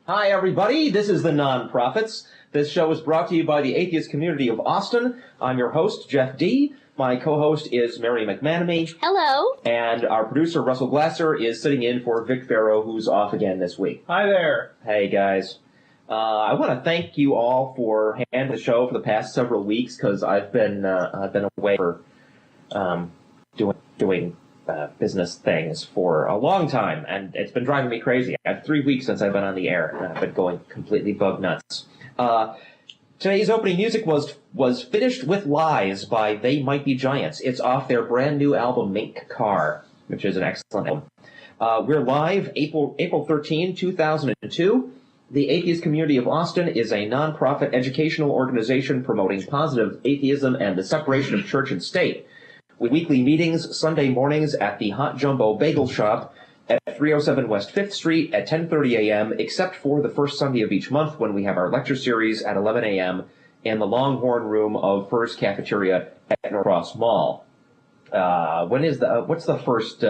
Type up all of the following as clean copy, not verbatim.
Hi, everybody. This is The Non-Prophets. This show is brought to you by the Atheist Community of Austin. I'm your host, Jeff D. My co-host is Mary McManamee. Hello. And our producer, Russell Glasser, is sitting in for Vic Farrow, who's off again this week. Hi there. Hey, guys. I want to thank you all for handling the show for the past several weeks, because I've been away for doing business things for a long time, and it's been driving me crazy. I have 3 weeks since I've been on the air, and I've been going completely bug nuts. Today's opening music was Finished with Lies by They Might Be Giants. It's off their brand new album, Mink Car, which is an excellent album. We're live April 13, 2002. The Atheist Community of Austin is a non-profit educational organization promoting positive atheism and the separation of church and state. With weekly meetings Sunday mornings at the Hot Jumbo Bagel Shop at 307 West 5th Street at 10:30 a.m., except for the first Sunday of each month when we have our lecture series at 11 a.m. in the Longhorn Room of Fur's Cafeteria at Norcross Mall. What's the first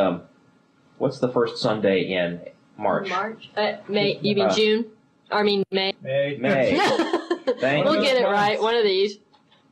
Sunday in March? May. You mean June? I mean May. May. Thank We'll you. get it right. One of these.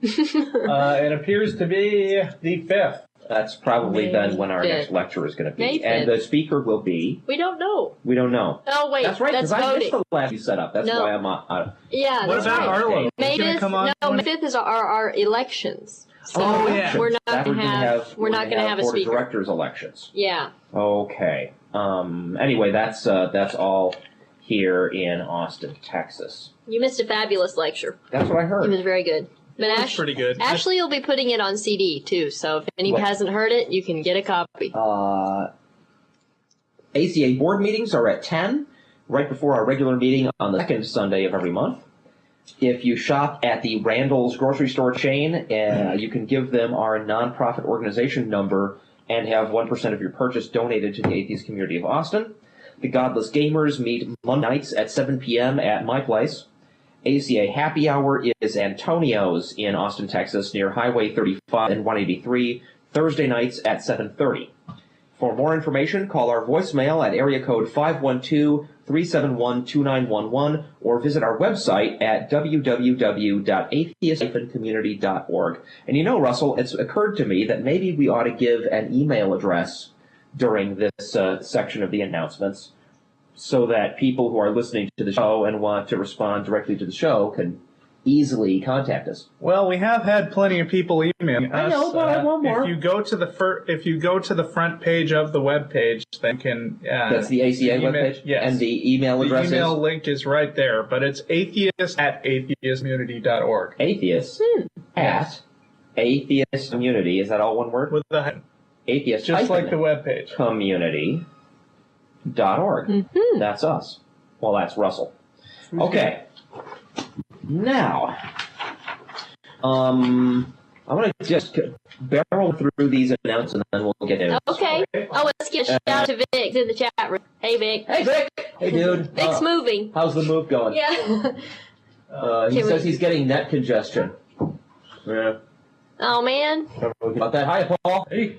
It appears to be the 5th. That's probably then when our next lecture is going to be. May 5th. And the speaker will be... We don't know. We don't know. Oh, wait. That's right, because I missed voting. the last you set up. That's No. why I'm on. Yeah, What that's about right. Arlo? May Is it gonna 5th, come on no, when- May 5th is our elections. So Oh, yeah. we're not That going to have we're gonna a board speaker. of directors elections. Yeah. Okay. Anyway, that's all here in Austin, Texas. You missed a fabulous lecture. That's what I It heard. was very good. But That's pretty good. Ashley will be putting it on CD, too, so if anyone hasn't heard it, you can get a copy. ACA board meetings are at 10, right before our regular meeting on the second Sunday of every month. If you shop at the Randall's grocery store chain, you can give them our nonprofit organization number and have 1% of your purchase donated to the Atheist Community of Austin. The Godless Gamers meet Monday nights at 7 p.m. at my place. ACA Happy Hour is Antonio's in Austin, Texas, near Highway 35 and 183, Thursday nights at 7:30. For more information, call our voicemail at area code 512-371-2911 or visit our website at www.atheist-community.org. And you know, Russell, it's occurred to me that maybe we ought to give an email address during this section of the announcements, so that people who are listening to the show and want to respond directly to the show can easily contact us. Well, we have had plenty of people emailing us. I know, but I want more. If you go to the front page of the web page, then can That's the ACA webpage? Yes. And the email address The email is? link is right there, but it's atheist@atheistcommunity.org. Atheist at Atheist Community. Is that all one word? With the Atheist just like the web page. Community.org. Mm-hmm. That's us. Well, that's Russell. Okay. Now, I'm going to just barrel through these announcements and then we'll get into it. Okay. Oh, let's give a shout out to Vic in the chat room. Hey, Vic. Hey, Vic! Hey, dude. Vic's moving. How's the move going? Yeah. He says he's getting neck congestion. Yeah. Oh, man. About that. Hi, Paul. Hey.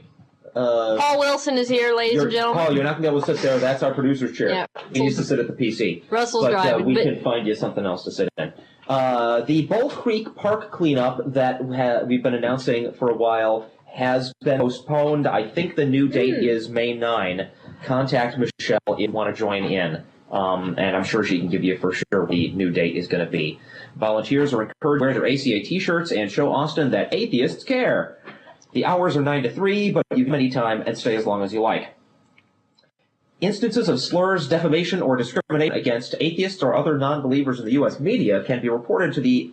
Paul Wilson is here, ladies and gentlemen. Paul, you're not going to be able to sit there. That's our producer's chair. Yeah. He needs to sit at the PC. Russell's but, driving. we can find you something else to sit in. The Bolt Creek Park cleanup that we've been announcing for a while has been postponed. I think the new date is May 9. Contact Michelle if you want to join in. And I'm sure she can give you for sure what the new date is going to be. Volunteers are encouraged to wear their ACA t-shirts and show Austin that atheists care. The hours are 9 to 3, but you can any time and stay as long as you like. Instances of slurs, defamation, or discrimination against atheists or other non-believers in the U.S. media can be reported to the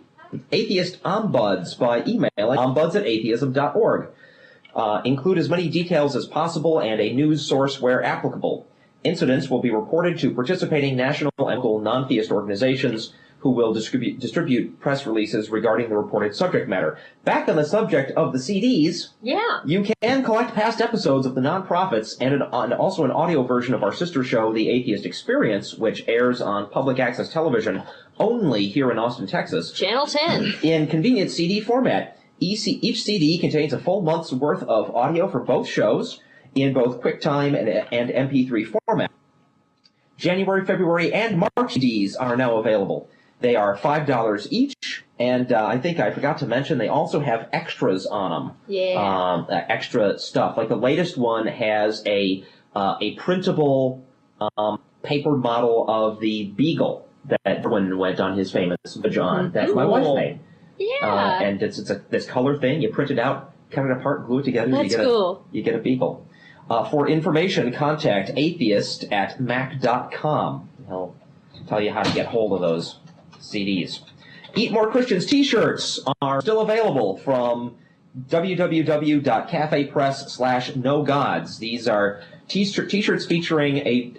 Atheist Ombuds by email at ombuds@atheism.org. Include as many details as possible and a news source where applicable. Incidents will be reported to participating national and local non-theist organizations who will distribute press releases regarding the reported subject matter. Back on the subject of the CDs, you can collect past episodes of The Non-Prophets and also an audio version of our sister show, The Atheist Experience, which airs on public access television only here in Austin, Texas. Channel 10. In convenient CD format. Each CD contains a full month's worth of audio for both shows in both QuickTime and MP3 format. January, February, and March CDs are now available. They are $5 each, and I think I forgot to mention they also have extras on them. Yeah. Extra stuff. Like the latest one has a printable paper model of the beagle that Erwin went on his famous John that my wife made. Yeah. And it's this color thing. You print it out, cut it apart, glue it together. That's cool. You get a beagle. For information, contact atheist@mac.com. He'll tell you how to get hold of those CDs. Eat More Christians t-shirts are still available from www.cafepress/nogods. These are t-shirts featuring a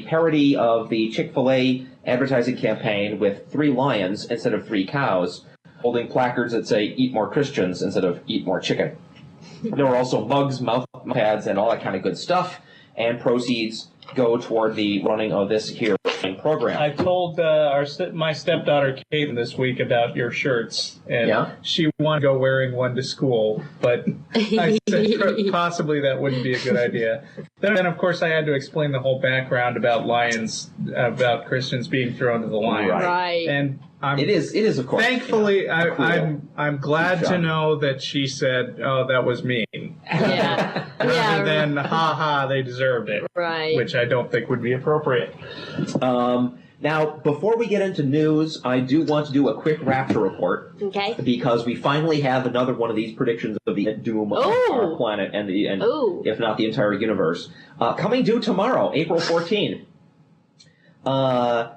parody of the Chick-fil-A advertising campaign with 3 lions instead of 3 cows, holding placards that say "Eat More Christians" instead of "Eat More Chicken." There were also mugs, mouth pads, and all that kind of good stuff, and proceeds go toward the running of this here program. I told my stepdaughter Caitlin this week about your shirts, and she wanted to go wearing one to school, but I said possibly that wouldn't be a good idea. Then, of course, I had to explain the whole background about lions, about Christians being thrown to the lions. Right. And it is of course. Thankfully, I'm glad to know that she said, "Oh, that was mean." Yeah. Rather than "Ha ha, they deserved it," Right. which I don't think would be appropriate. Now, before we get into news, I do want to do a quick rapture report. Okay. Because we finally have another one of these predictions of the doom of our planet and if not the entire universe, coming due tomorrow, April 14th.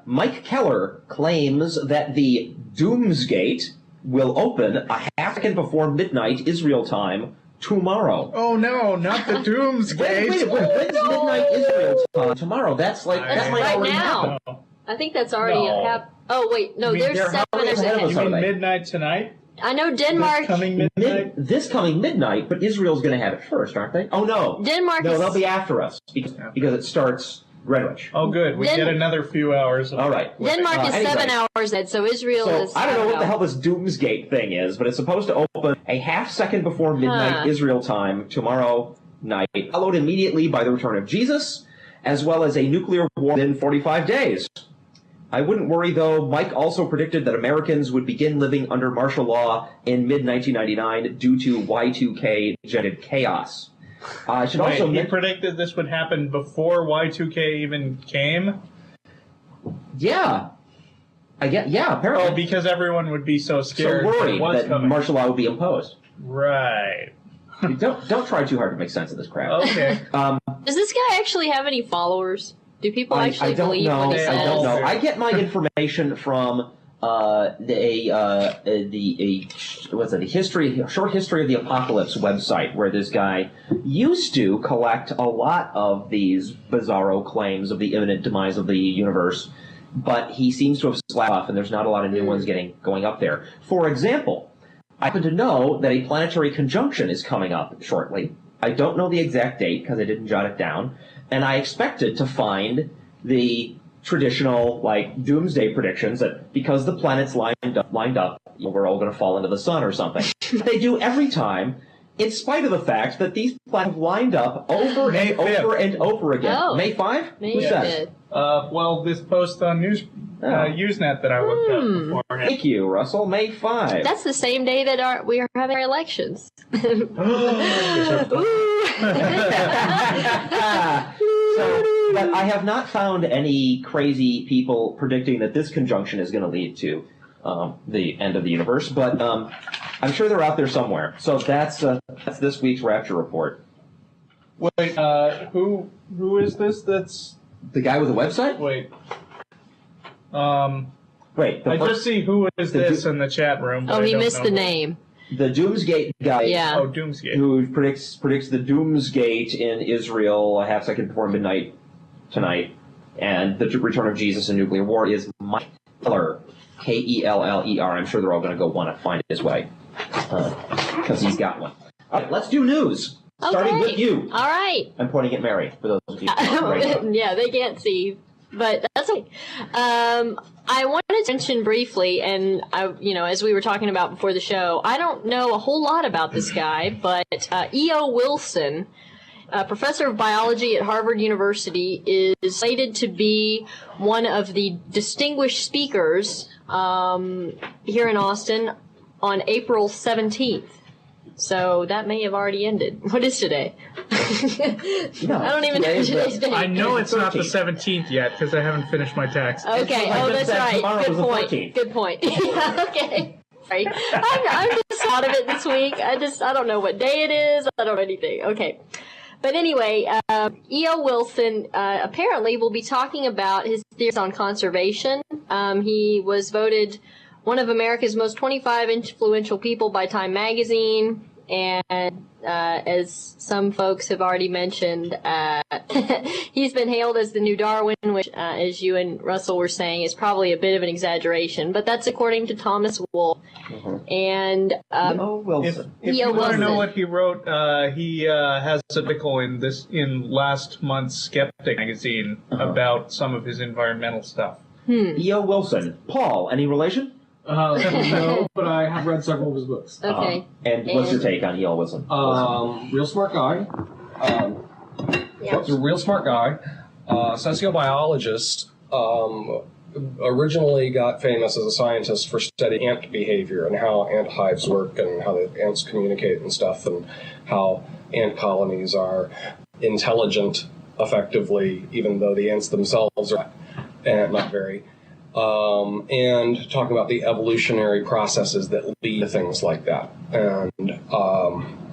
Mike Keller claims that the Doomsgate will open a half second before midnight Israel time tomorrow. Oh no, not the Doomsgate! Wait, when's midnight Israel time tomorrow? That might already now. happen. I think that's already happened. Oh wait, no, there's 7 hours ahead. You mean midnight tonight? I know Denmark. This coming midnight? This coming midnight, but Israel's going to have it first, aren't they? Oh no, Denmark. No, they'll be after us because it starts Greenwich. Oh, good. We get another few hours. All right. Denmark is 7 hours ahead, so Israel is. I don't know what the hell this Doomsgate thing is, but it's supposed to open a half second before midnight Israel time tomorrow night, followed immediately by the return of Jesus, as well as a nuclear war within 45 days. I wouldn't worry, though. Mike also predicted that Americans would begin living under martial law in mid-1999 due to Y2K-generated chaos. I should also he predicted this would happen before Y2K even came? Yeah. Apparently. Oh, because everyone would be so scared. So worried that martial law would be imposed. Right. Don't try too hard to make sense of this crap. Okay. Does this guy actually have any followers? Do people actually believe what he says? I don't know. I get my information from short history of the apocalypse website, where this guy used to collect a lot of these bizarro claims of the imminent demise of the universe, but he seems to have slacked off, and there's not a lot of new ones going up there. For example, I happen to know that a planetary conjunction is coming up shortly. I don't know the exact date because I didn't jot it down, and I expected to find the traditional, doomsday predictions that because the planets lined up, we're all going to fall into the sun or something. They do every time, in spite of the fact that these planets have lined up over and over and over again. Oh. May 5? Who says? Well, this post on Usenet that I looked at beforehand. Thank you, Russell. May 5. That's the same day that we are having our elections. But I have not found any crazy people predicting that this conjunction is going to lead to the end of the universe, but I'm sure they're out there somewhere. So that's this week's Rapture Report. Wait, who is this? That's the guy with the website? Wait. I just see who is this in the chat room. Oh, he missed the name. The Doomsgate guy. Yeah. Oh, Doomsgate. Who predicts the Doomsgate in Israel a half second before midnight tonight, and the return of Jesus and nuclear war is Mike Keller, Keller. I'm sure they're all going to go want to find his way because he's got one. All right, let's do news. Starting with you. All right. I'm pointing at Mary for those of you. Yeah, they can't see, but that's okay. I wanted to mention briefly, and as we were talking about before the show, I don't know a whole lot about this guy, but E.O. Wilson a professor of biology at Harvard University, is slated to be one of the distinguished speakers here in Austin on April 17th. So that may have already ended. What is today? I don't even know today's date. I know it's not the 17th yet because I haven't finished my taxes. Okay, that's right. Good point. Yeah, okay. Right. I'm just out of it this week. I don't know what day it is. I don't know anything. Okay. But anyway, E.O. Wilson apparently will be talking about his theories on conservation. He was voted one of America's most 25 influential people by Time magazine, and as some folks have already mentioned, he's been hailed as the new Darwin, which, as you and Russell were saying, is probably a bit of an exaggeration, but that's according to Thomas Wolfe. And Wilson. If you want to know what he wrote, he has an article in last month's Skeptic magazine about some of his environmental stuff. E.O. Wilson. Paul, any relation? No, but I have read several of his books. Okay. And what's your take on E.O. Wilson? Real smart guy. He's a real smart guy. Sociobiologist. Originally got famous as a scientist for studying ant behavior and how ant hives work and how the ants communicate and stuff, and how ant colonies are intelligent effectively, even though the ants themselves are not very. And talk about the evolutionary processes that lead to things like that. And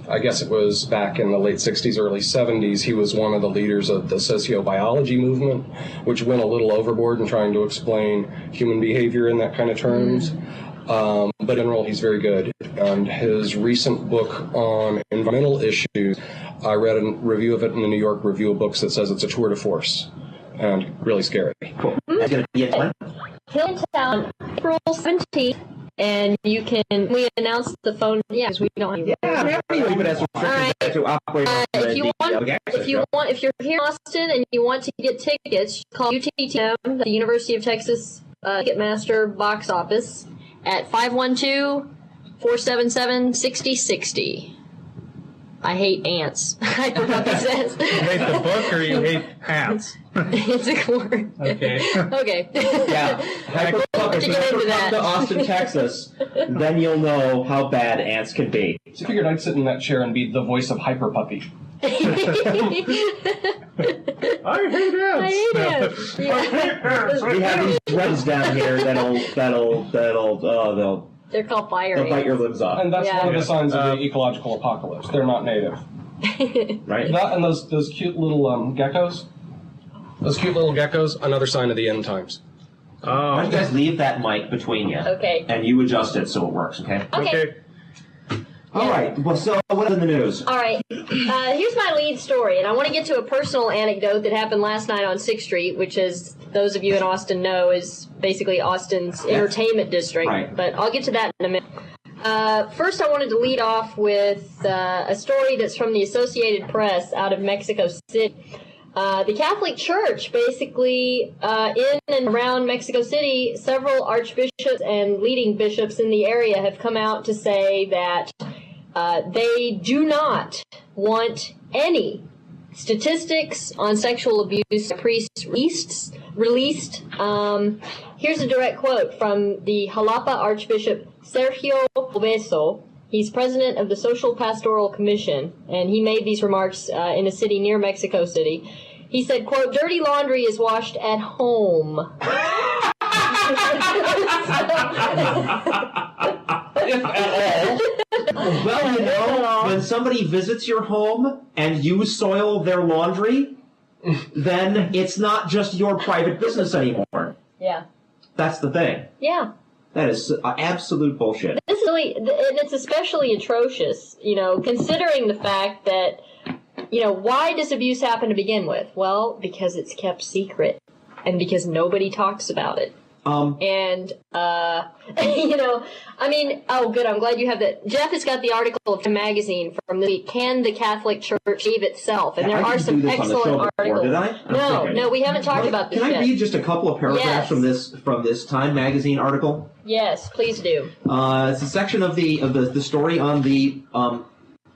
I guess it was back in the late 60s, early 70s, he was one of the leaders of the sociobiology movement, which went a little overboard in trying to explain human behavior in that kind of terms. But in general, he's very good. And his recent book on environmental issues, I read a review of it in the New York Review of Books that says it's a tour de force. And really scary. Cool. That's going to be it, Glenn? Hilltown, April 17th, and you can, we announced the phone, because we don't have if you're here in Austin and you want to get tickets, call UTTM, the University of Texas Ticketmaster box office, at 512-477-6060. I hate ants. I forgot what it says. You hate the book or you hate ants? It's a word. Okay. Okay. Yeah. If you ever come to Austin, Texas, then you'll know how bad ants can be. So I figured I'd sit in that chair and be the voice of Hyper Puppy. I hate ants. We have these threads down here They're called fire they'll ants. bite your limbs off. And that's one of the signs of the ecological apocalypse. They're not native. Right? That and those cute little geckos. Those cute little geckos, another sign of the end times. Why don't you guys leave that mic between you? Okay. And you adjust it so it works, okay? Okay. All right. Well, so what's in the news? All right. Here's my lead story, and I want to get to a personal anecdote that happened last night on 6th Street, which, as those of you in Austin know, is basically Austin's entertainment district. Right. But I'll get to that in a minute. First, I wanted to lead off with a story that's from the Associated Press out of Mexico City. The Catholic Church, basically, in and around Mexico City, several archbishops and leading bishops in the area have come out to say that they do not want any statistics on sexual abuse by priests released. Here's a direct quote from the Jalapa Archbishop Sergio Loubet. He's president of the Social Pastoral Commission, and he made these remarks in a city near Mexico City. He said, quote, "Dirty laundry is washed at home." If at all. Well, you know, when somebody visits your home and you soil their laundry, then it's not just your private business anymore. Yeah. That's the thing. Yeah. That is absolute bullshit. This is really, and it's especially atrocious, you know, considering the fact that, you know, why does abuse happen to begin with? Well, because it's kept secret and because nobody talks about it. And, you know, I mean, oh, good, I'm glad you have that. Jeff has got the article from magazine from the week, Can the Catholic Church Save Itself? And there are some excellent articles. Did I? No, we haven't talked about this yet. Can I read just a couple of paragraphs from this Time magazine article? Yes, please do. It's a section of the story on the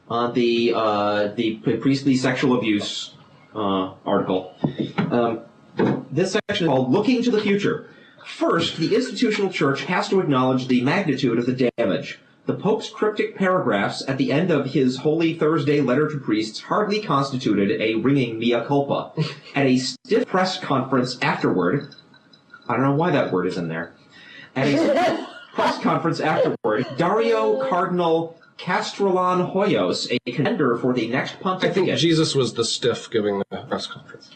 on the priestly sexual abuse article. This section is called Looking to the Future. First, the institutional church has to acknowledge the magnitude of the damage. The Pope's cryptic paragraphs at the end of his Holy Thursday letter to priests hardly constituted a ringing mea culpa. At a stiff press conference afterward, I don't know why that word is in there. At a stiff press conference afterward, Dario Cardinal Castrillon Hoyos, a contender for the next pontificate. I think Jesus was the stiff giving the press conference.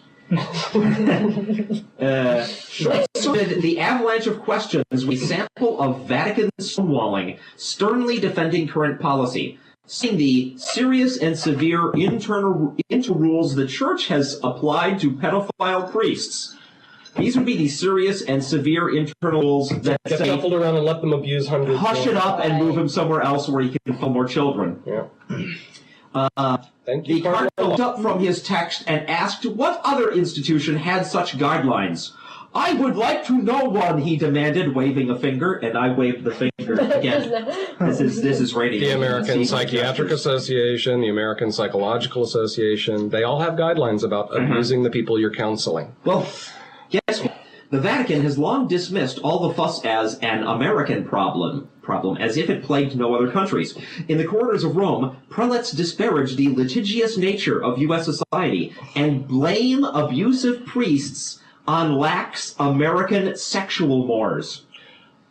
Sorted the avalanche of questions with a sample of Vatican stonewalling, sternly defending current policy, seeing the serious and severe internal rules the Church has applied to pedophile priests. These would be the serious and severe internal rules that Get say, shuffled around and let them abuse hundreds. hush it up and move him somewhere else where he can film more children. Yeah. The cardinal looked up from his text and asked what other institution had such guidelines. I would like to know one, he demanded, waving a finger, and I waved the finger again. This is radio. The American Psychiatric Association, the American Psychological Association, they all have guidelines about abusing the people you're counseling. Well, guess what? The Vatican has long dismissed all the fuss as an American problem, as if it plagued no other countries. In the corridors of Rome, prelates disparage the litigious nature of U.S. society and blame abusive priests on lax American sexual mores.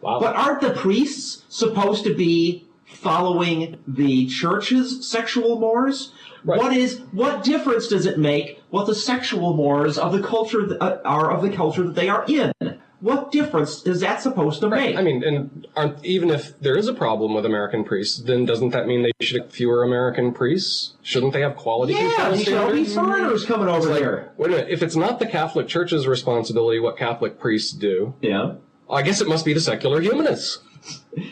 Wow. But aren't the priests supposed to be following the church's sexual mores? Right. What difference does it make what the sexual mores of the culture are of the culture that they are in? What difference is that supposed to make? I mean, and even if there is a problem with American priests, then doesn't that mean they should have fewer American priests? Shouldn't they have quality control standards? Yeah, there should be foreigners coming over here. Wait a minute, if it's not the Catholic Church's responsibility what Catholic priests do, I guess it must be the secular humanists.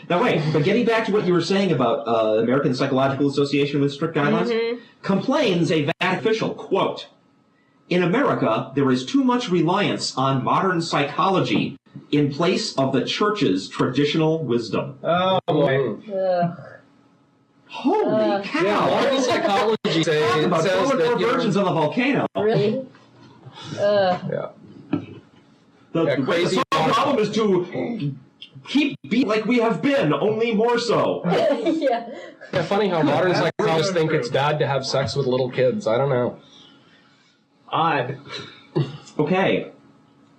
Now wait, but getting back to what you were saying about American Psychological Association with strict guidelines, complains a Vatican official, quote, "In America, there is too much reliance on modern psychology in place of the Church's traditional wisdom." Oh, boy. Holy cow! Yeah, modern psychology says about that more virgins on the volcano. Really? Yeah. The problem is to keep being like we have been, only more so. Yeah. Yeah, funny how modern psychologists think it's bad to have sex with little kids. I don't know. Odd. Okay.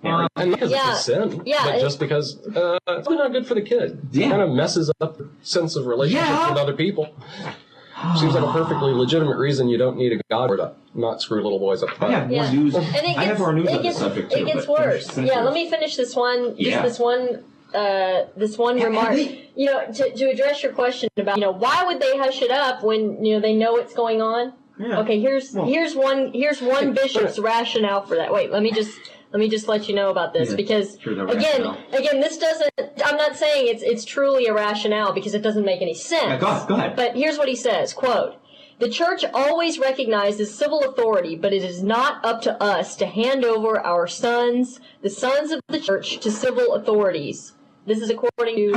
And not because it's a sin, but just because it's really not good for the kid. Yeah. It kind of messes up the sense of relationship with other people. Seems like a perfectly legitimate reason you don't need a god to not screw little boys up. I have more news. And I have more news on the subject too. It gets worse. Let me finish this one. Just this one remark. To address your question about why would they hush it up when they know what's going on. Yeah. Okay, here's one bishop's rationale for that. Wait, let me just let you know about this because again, this doesn't. I'm not saying it's truly a rationale because it doesn't make any sense. Yeah, go ahead. But here's what he says: "Quote: The Church always recognizes civil authority, but it is not up to us to hand over our sons, the sons of the Church, to civil authorities." This is according to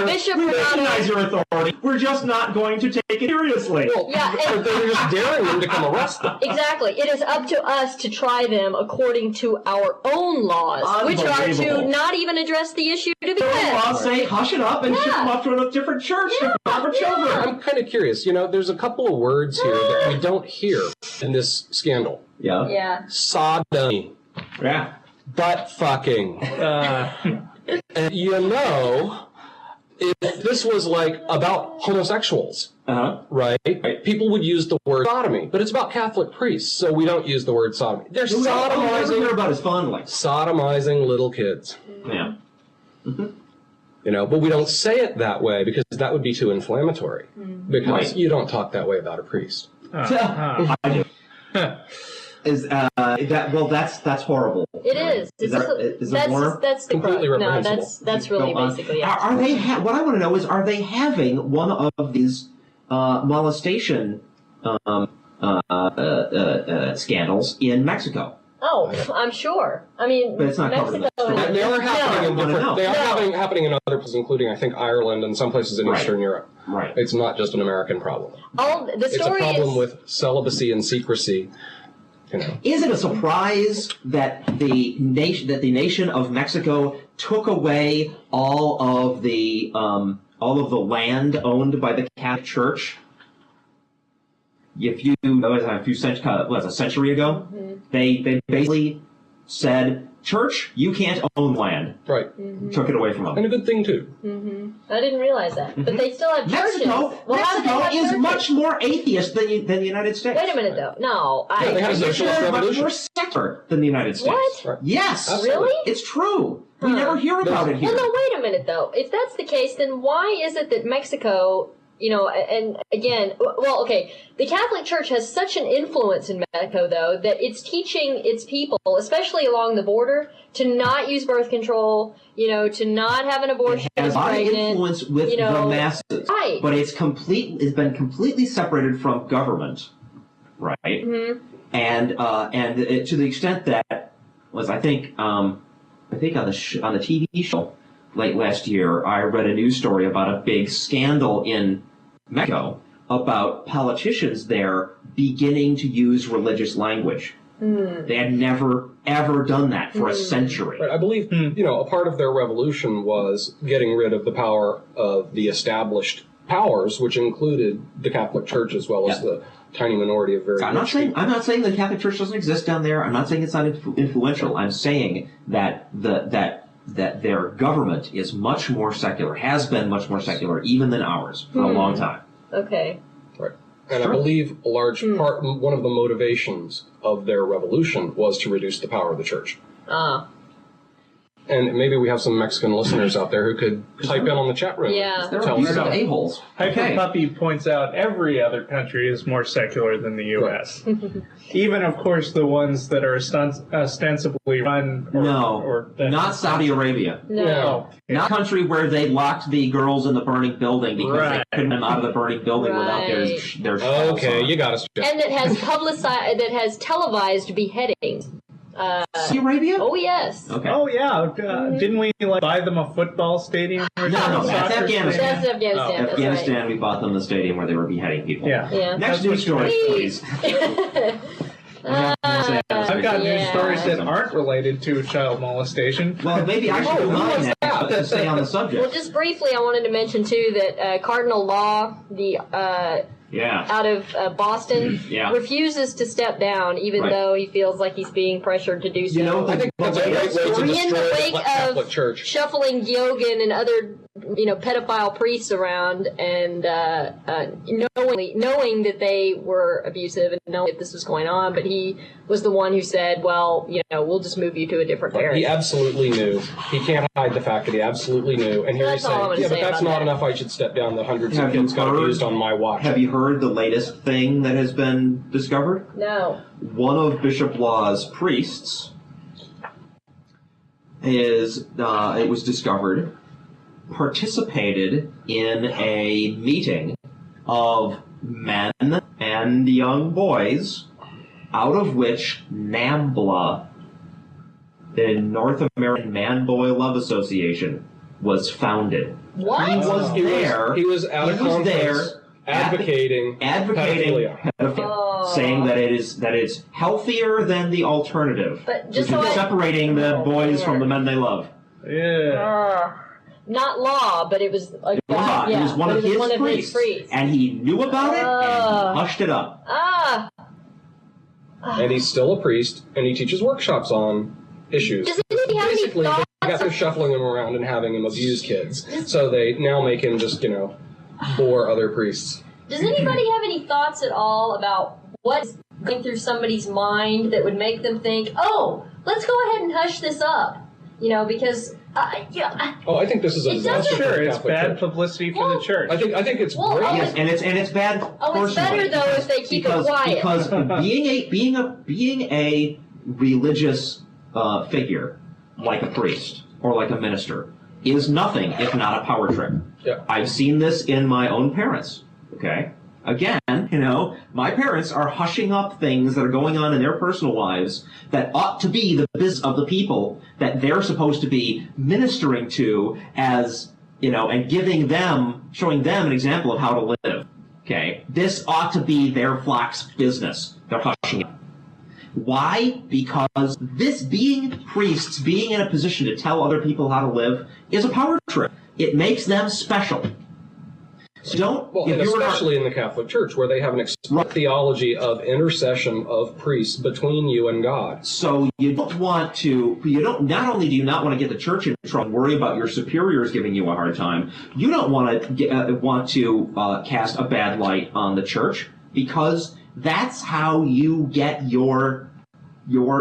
Bishop recognize your authority. We're just not going to take it seriously. Well, they're just daring them to come arrest them. Exactly. It is up to us to try them according to our own laws, which are to not even address the issue to begin with. Laws say hush it up and ship them up to a different church to proper children. I'm kind of curious. There's a couple of words here that we don't hear in this scandal. Yeah. Sodomy. Yeah. Butt fucking. And if this was about homosexuals, right? People would use the word sodomy, but it's about Catholic priests, so we don't use the word sodomy. They're sodomizing. About his fondling. Sodomizing little kids. Yeah. But we don't say it that way because that would be too inflammatory. Because you don't talk that way about a priest. I do. That's horrible. It is. That's completely reprehensible. That's really basically it. Are they? What I want to know is, are they having one of these molestation scandals in Mexico? Oh, I'm sure. I mean, but it's not Mexico. They are happening in different. They are happening in other places, including I think Ireland and some places in Eastern Europe. Right. It's not just an American problem. The story it's a problem with celibacy and secrecy. You know. Is it a surprise that the nation of Mexico took away all of the land owned by the Catholic Church? A century ago, they basically said, "Church, you can't own land." Right. Took it away from them. And a good thing too. I didn't realize that, but they still have churches. Mexico is much more atheist than the United States. Wait a minute, though. No, they had a socialist Much revolution. more secular than the United States. What? Right. Yes. Really? It's true. We never hear about it here. Well, no, wait a minute, though. If that's the case, then why is it that Mexico, and again, well, okay, the Catholic Church has such an influence in Mexico, though, that it's teaching its people, especially along the border, to not use birth control, to not have an abortion. It has a lot of pregnant, influence with the masses, right. But it's been completely separated from government, right? Mm-hmm. And to the extent that I think on the TV show late last year, I read a news story about a big scandal in Mexico about politicians there beginning to use religious language. They had never, ever done that for a century. Right. I believe, a part of their revolution was getting rid of the power of the established powers, which included the Catholic Church as well as the tiny minority of very. I'm not saying the Catholic Church doesn't exist down there. I'm not saying it's not influential. I'm saying that that their government is much more secular, has been much more secular, even than ours for a long time. Okay. Right. And I believe a large part, one of the motivations of their revolution was to reduce the power of the church. And maybe we have some Mexican listeners out there who could type in on the chat room. Yeah. They're abusive a-holes. Hyper Puppy points out every other country is more secular than the U.S. Even, of course, the ones that are ostensibly run not Saudi Arabia. No. Not a country where they locked the girls in the burning building because they couldn't get them out of the burning building without their Okay, you got us. And that has televised beheadings. Saudi Arabia? Oh, yes. Okay. Oh, yeah. Didn't we buy them a football stadium? Or No, that's Afghanistan. That's Afghanistan. That's Afghanistan, right. we bought them the stadium where they were beheading people. Yeah. Next news story, please. I've got news stories that aren't related to child molestation. Well, maybe I should do mine now to stay on the subject. Well, just briefly, I wanted to mention, too, that Cardinal Law, out of Boston, refuses to step down, even though he feels like he's being pressured to do so. I think that's a great way to in the destroy wake the Catholic of Church. Shuffling Gyogen and other, pedophile priests around, and knowing that they were abusive and knowing that this was going on, but he was the one who said, "Well, we'll just move you to a different parish." He absolutely knew. He can't hide the fact that he absolutely knew. And here he's saying, "Yeah, but that's not enough. I should step down. The hundreds of kids got abused on my watch." Have you heard the latest thing that has been discovered? No. One of Bishop Law's priests it was discovered, participated in a meeting of men and young boys, out of which NAMBLA, the North American Man-Boy Love Association, was founded. What? He was there. He was at a conference advocating pedophilia, saying that it's healthier than the alternative, but just which is separating the boys from the men they love. Yeah. Not law, but it was like It was one of his priests, and he knew about it and he hushed it up. And he's still a priest, and he teaches workshops on issues. Does anybody have any thoughts? They got through shuffling him around and having him abuse kids, so they now make him just bore other priests. Does anybody have any thoughts at all about what's going through somebody's mind that would make them think, "Oh, let's go ahead and hush this up," because I think this is a disaster. Sure, it's bad publicity for the church. I think it's great. Yes, and it's bad. It's better though if they keep it quiet. Because being a religious figure, like a priest or like a minister, is nothing if not a power trip. Yeah. I've seen this in my own parents. Okay. Again, my parents are hushing up things that are going on in their personal lives that ought to be the business of the people that they're supposed to be ministering to as and showing them an example of how to live. Okay, this ought to be their flock's business. They're hushing it. Why? Because priests being in a position to tell other people how to live is a power trip. It makes them special. So especially in the Catholic Church, where they have an explicit theology of intercession of priests between you and God. So not only do you not want to get the church in trouble and worry about your superiors giving you a hard time, you don't want to cast a bad light on the church, because that's how you get your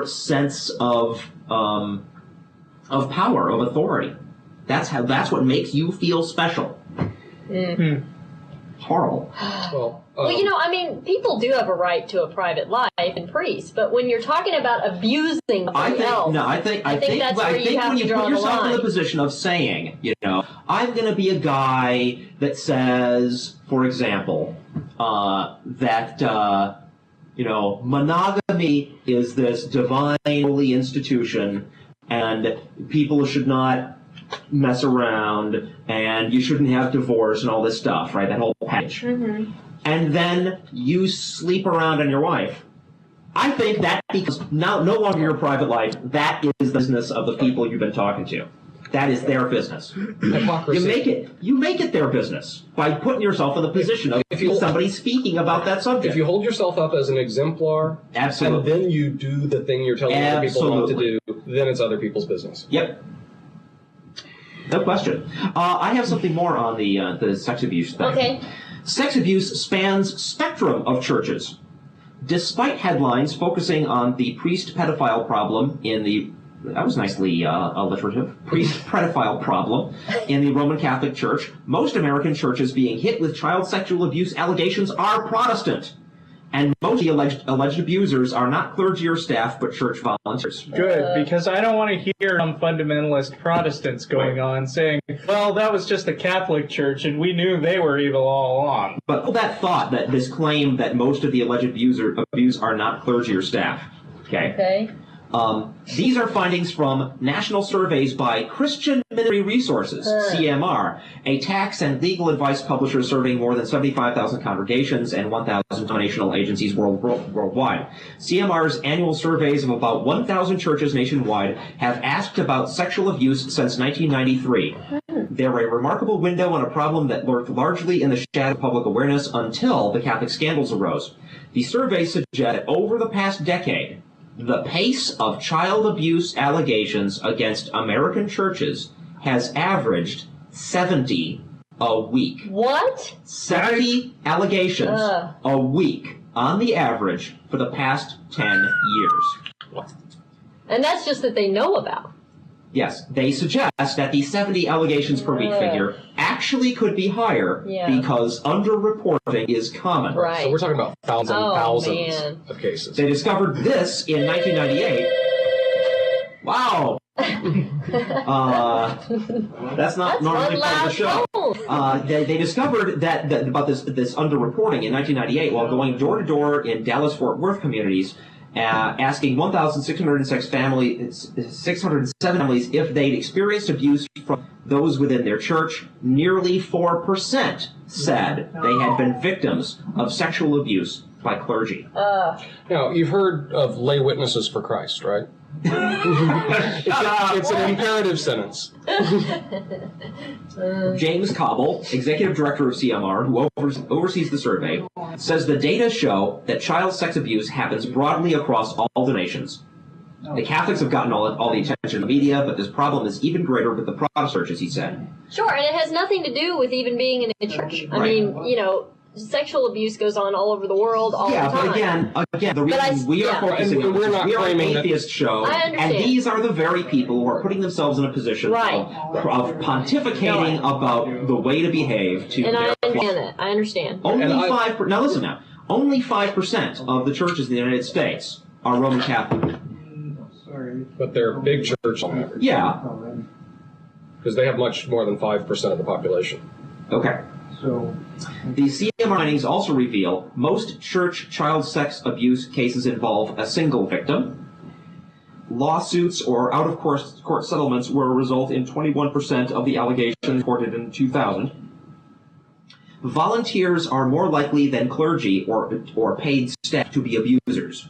sense of power, of authority. That's what makes you feel special. Mm. Horrible. People do have a right to a private life in priests, but when you're talking about abusing somebody else, I think that's where you have to draw the line. When you put yourself in the position of saying, I'm going to be a guy that says, for example, that monogamy is this divine holy institution, and people should not mess around, and you shouldn't have divorce and all this stuff, right? That whole package. Mm-hmm. And then you sleep around on your wife. I think that becomes no longer your private life. That is the business of the people you've been talking to. That is their business. Hypocrisy. You make it their business by putting yourself in the position of somebody speaking about that subject. If you hold yourself up as an exemplar, absolutely, and then you do the thing you're telling other people not to do, then it's other people's business. Yep. No question. I have something more on the sex abuse thing. Okay. Sex abuse spans spectrum of churches. Despite headlines focusing on the priest-pedophile problem that was nicely alliterative, priest-pedophile problem in the Roman Catholic Church, most American churches being hit with child sexual abuse allegations are Protestant. And most of the alleged abusers are not clergy or staff, but church volunteers. Good, because I don't want to hear some fundamentalist Protestants going on saying, well, that was just the Catholic Church, and we knew they were evil all along. But hold that thought, that this claim that most of the alleged abusers are not clergy or staff. Okay. These are findings from national surveys by Christian Ministry Resources, CMR, a tax and legal advice publisher surveying more than 75,000 congregations and 1,000 denominational agencies worldwide. CMR's annual surveys of about 1,000 churches nationwide have asked about sexual abuse since 1993. They're a remarkable window on a problem that lurked largely in the shadow of public awareness until the Catholic scandals arose. The survey suggests that over the past decade, the pace of child abuse allegations against American churches has averaged 70 a week. What? 70 allegations a week on the average for the past 10 years. And that's just that they know about. Yes, they suggest that the 70 allegations per week figure actually could be higher because underreporting is common. Right. So we're talking about thousands of cases. They discovered this in 1998. Wow. That's normally part of the show. They discovered that about this underreporting in 1998 while going door to door in Dallas-Fort Worth communities, asking 1,606 families, 607 families if they'd experienced abuse from those within their church. Nearly 4% said they had been victims of sexual abuse by clergy. Now, you've heard of lay witnesses for Christ, right? It's an imperative sentence. James Cobble, executive director of CMR, who oversees the survey, says the data show that child sex abuse happens broadly across all the nations. The Catholics have gotten all the attention in the media, but this problem is even greater with the Protestant churches, he said. Sure, and it has nothing to do with even being in a church. I mean, sexual abuse goes on all over the world all the time. Yeah, but again, the reason we are focusing on this is we are an atheist show, and these are the very people who are putting themselves in a position of pontificating about the way to behave to their flock. I understand. Now listen now. Only 5% of the churches in the United States are Roman Catholic. But they're big church on average. Yeah. Because they have much more than 5% of the population. Okay. So, the CMR findings also reveal most church child sex abuse cases involve a single victim. lawsuits or out-of-court settlements were a result in 21% of the allegations reported in 2000. Volunteers are more likely than clergy or paid staff to be abusers.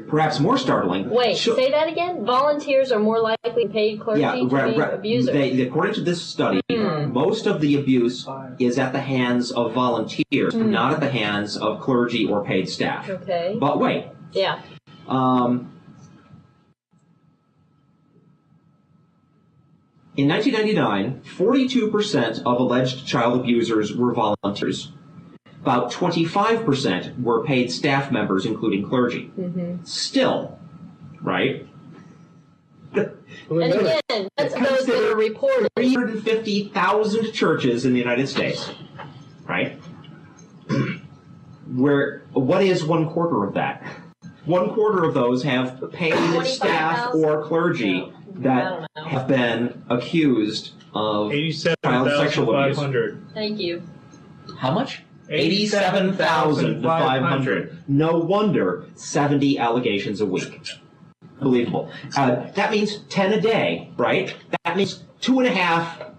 Perhaps more startling... Wait, say that again? Volunteers are more likely than paid clergy to be abusers? According to this study, most of the abuse is at the hands of volunteers, not at the hands of clergy or paid staff. Okay. But wait. Yeah. In 1999, 42% of alleged child abusers were volunteers. About 25% were paid staff members, including clergy. Still, right? And again, that's those that are reported. 350,000 churches in the United States, right? What is 1/4 of that? 1/4 of those have paid staff or clergy that have been accused of child sexual abuse. 87,500. Thank you. How much? 87,500. No wonder 70 allegations a week. Unbelievable. That means 10 a day, right? That means 2.5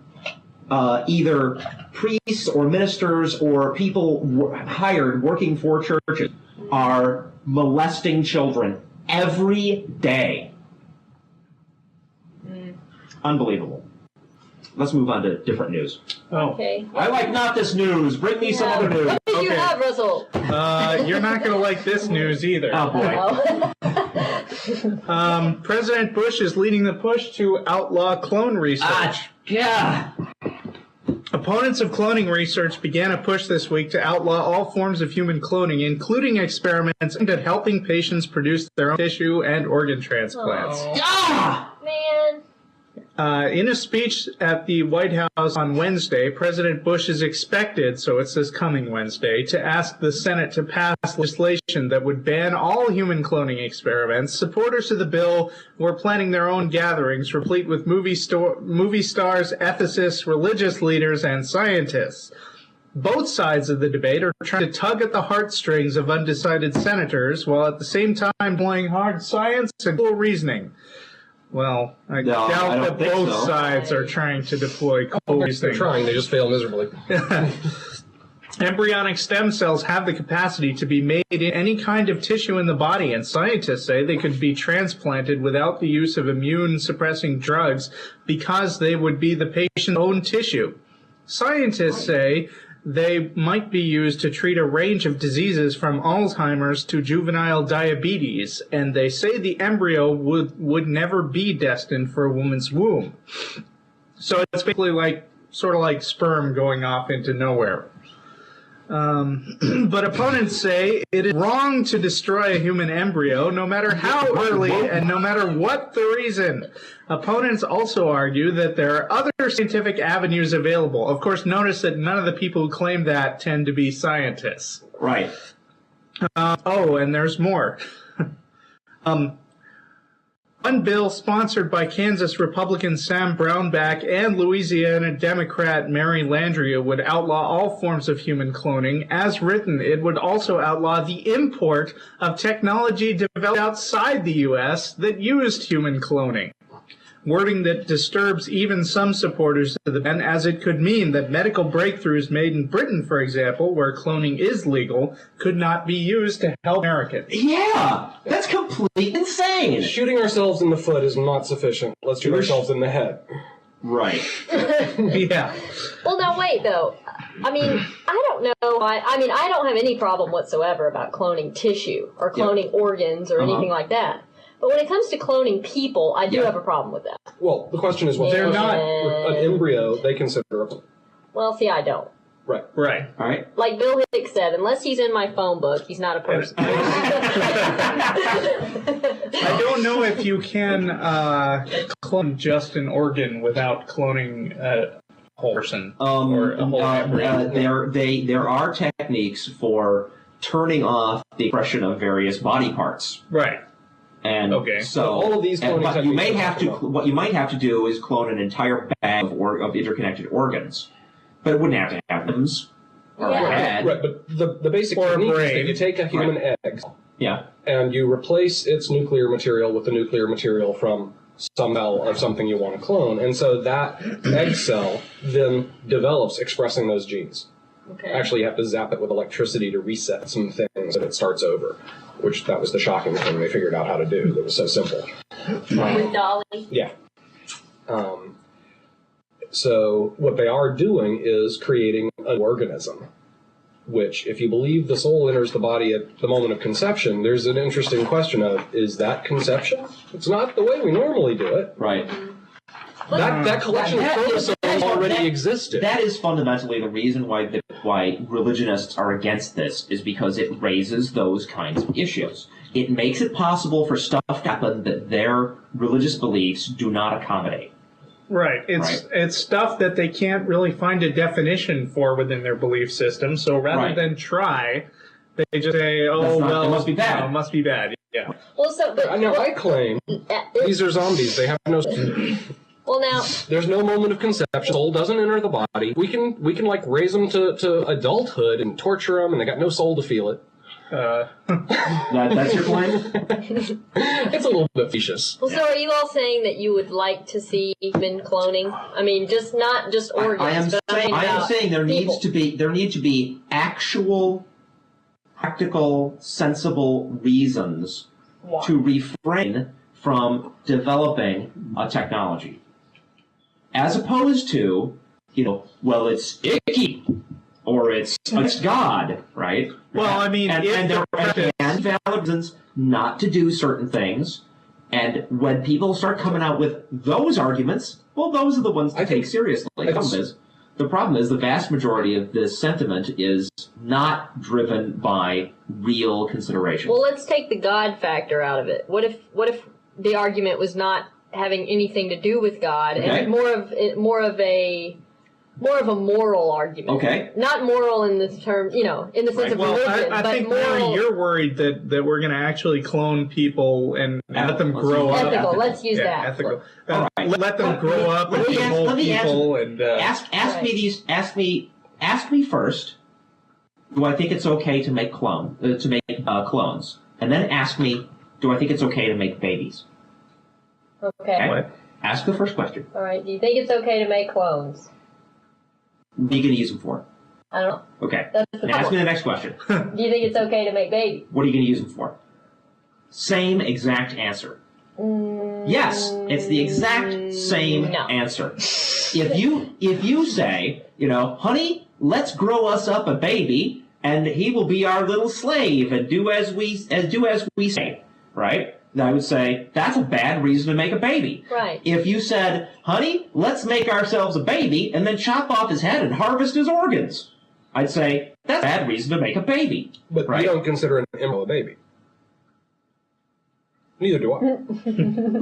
either priests or ministers or people hired working for churches are molesting children every day. Unbelievable. Let's move on to different news. Oh. Okay. I like not this news. Bring me some other news. What did you have, Russell? You're not going to like this news either. Oh, boy. President Bush is leading the push to outlaw clone research. Yeah. Opponents of cloning research began a push this week to outlaw all forms of human cloning, including experiments aimed at helping patients produce their own tissue and organ transplants. Man. In a speech at the White House on Wednesday, President Bush is expected, so it's this coming Wednesday, to ask the Senate to pass legislation that would ban all human cloning experiments. Supporters of the bill were planning their own gatherings, replete with movie stars, ethicists, religious leaders, and scientists. Both sides of the debate are trying to tug at the heartstrings of undecided senators, while at the same time employing hard science and cool reasoning. Well, I doubt that both sides are trying to deploy cool reasoning. They're trying, they just fail miserably. Embryonic stem cells have the capacity to be made in any kind of tissue in the body, and scientists say they could be transplanted without the use of immune-suppressing drugs because they would be the patient's own tissue. Scientists say they might be used to treat a range of diseases from Alzheimer's to juvenile diabetes, and they say the embryo would never be destined for a woman's womb. So it's basically sort of like sperm going off into nowhere. But opponents say it is wrong to destroy a human embryo, no matter how early and no matter what the reason. Opponents also argue that there are other scientific avenues available. Of course, notice that none of the people who claim that tend to be scientists. Right. And there's more. One bill sponsored by Kansas Republican Sam Brownback and Louisiana Democrat Mary Landrieu would outlaw all forms of human cloning. As written, it would also outlaw the import of technology developed outside the U.S. that used human cloning. Wording that disturbs even some supporters of the ban, as it could mean that medical breakthroughs made in Britain, for example, where cloning is legal, could not be used to help Americans. Yeah, that's completely insane. Shooting ourselves in the foot is not sufficient. Let's shoot ourselves in the head. Right. Yeah. Well, now wait, though. I mean, I don't know. I don't have any problem whatsoever about cloning tissue or cloning organs or anything like that. But when it comes to cloning people, I do have a problem with that. Well, the question is, they're not an embryo, they consider a... Well, see, I don't. Right. Right. All right. Like Bill Hicks said, unless he's in my phone book, he's not a person. I don't know if you can clone just an organ without cloning a whole person or a whole embryo. There are techniques for turning off the expression of various body parts. Right. And so all of these cloning but you may techniques have to. What you might have to do is clone an entire bag of interconnected organs, but it wouldn't have to have limbs or a head. Right, but the basic Or a technique is brain. that you take a human egg, Yeah. And you replace its nuclear material with the nuclear material from some cell of something you want to clone. And so that egg cell then develops expressing those genes. Okay. Actually, you have to zap it with electricity to reset some things and it starts over, which that was the shocking thing they figured out how to do. That was so simple. With Dolly. Yeah. So what they are doing is creating an organism, which, if you believe the soul enters the body at the moment of conception, there's an interesting question of, is that conception? It's not the way we normally do it. Right. That collection of chromosomes already existed. That is fundamentally the reason why religionists are against this, is because it raises those kinds of issues. It makes it possible for stuff to happen that their religious beliefs do not accommodate. Right. It's stuff that they can't really find a definition for within their belief system. So rather than try, they just say, "Oh, well, it must be bad. No, it must be bad." Yeah. Well, so but I claim these are zombies. They have no. Well, now there's no moment of conception. Soul doesn't enter the body. We can like raise them to adulthood and torture them, and they got no soul to feel it. That's your claim? It's a little bit facetious. Well, so are you all saying that you would like to see human cloning? I mean, not just organs. I am saying there needs to be actual, practical, sensible reasons to refrain from developing a technology, as opposed to, well, it's icky. Or it's God, right? Well, I mean, and there are valid reasons not to do certain things. And when people start coming out with those arguments, well, those are the ones to take seriously. The problem is the vast majority of this sentiment is not driven by real consideration. Well, let's take the God factor out of it. What if the argument was not having anything to do with God, and more of a moral argument. Okay. Not moral in the term, in the sense of religion, I think moral. You're worried that we're going to actually clone people and let them grow up. Ethical. Let's use that. Ethical. Right. Let them grow up and be whole people. And ask me first. Do I think it's okay to make clones? And then ask me, do I think it's okay to make babies? Okay. What? Ask the first question. All right. Do you think it's okay to make clones? What are you going to use them for? I don't know. Okay. That's the Ask me the next question. Do you think it's okay to make babies? What are you going to use them for? Same exact answer. Yes, it's the exact same answer. If you say, honey, let's grow us up a baby, and he will be our little slave and do as we say, right? I would say, that's a bad reason to make a baby. Right. If you said, honey, let's make ourselves a baby and then chop off his head and harvest his organs, I'd say, that's a bad reason to make a baby. But you don't consider an embryo a baby. Neither do I.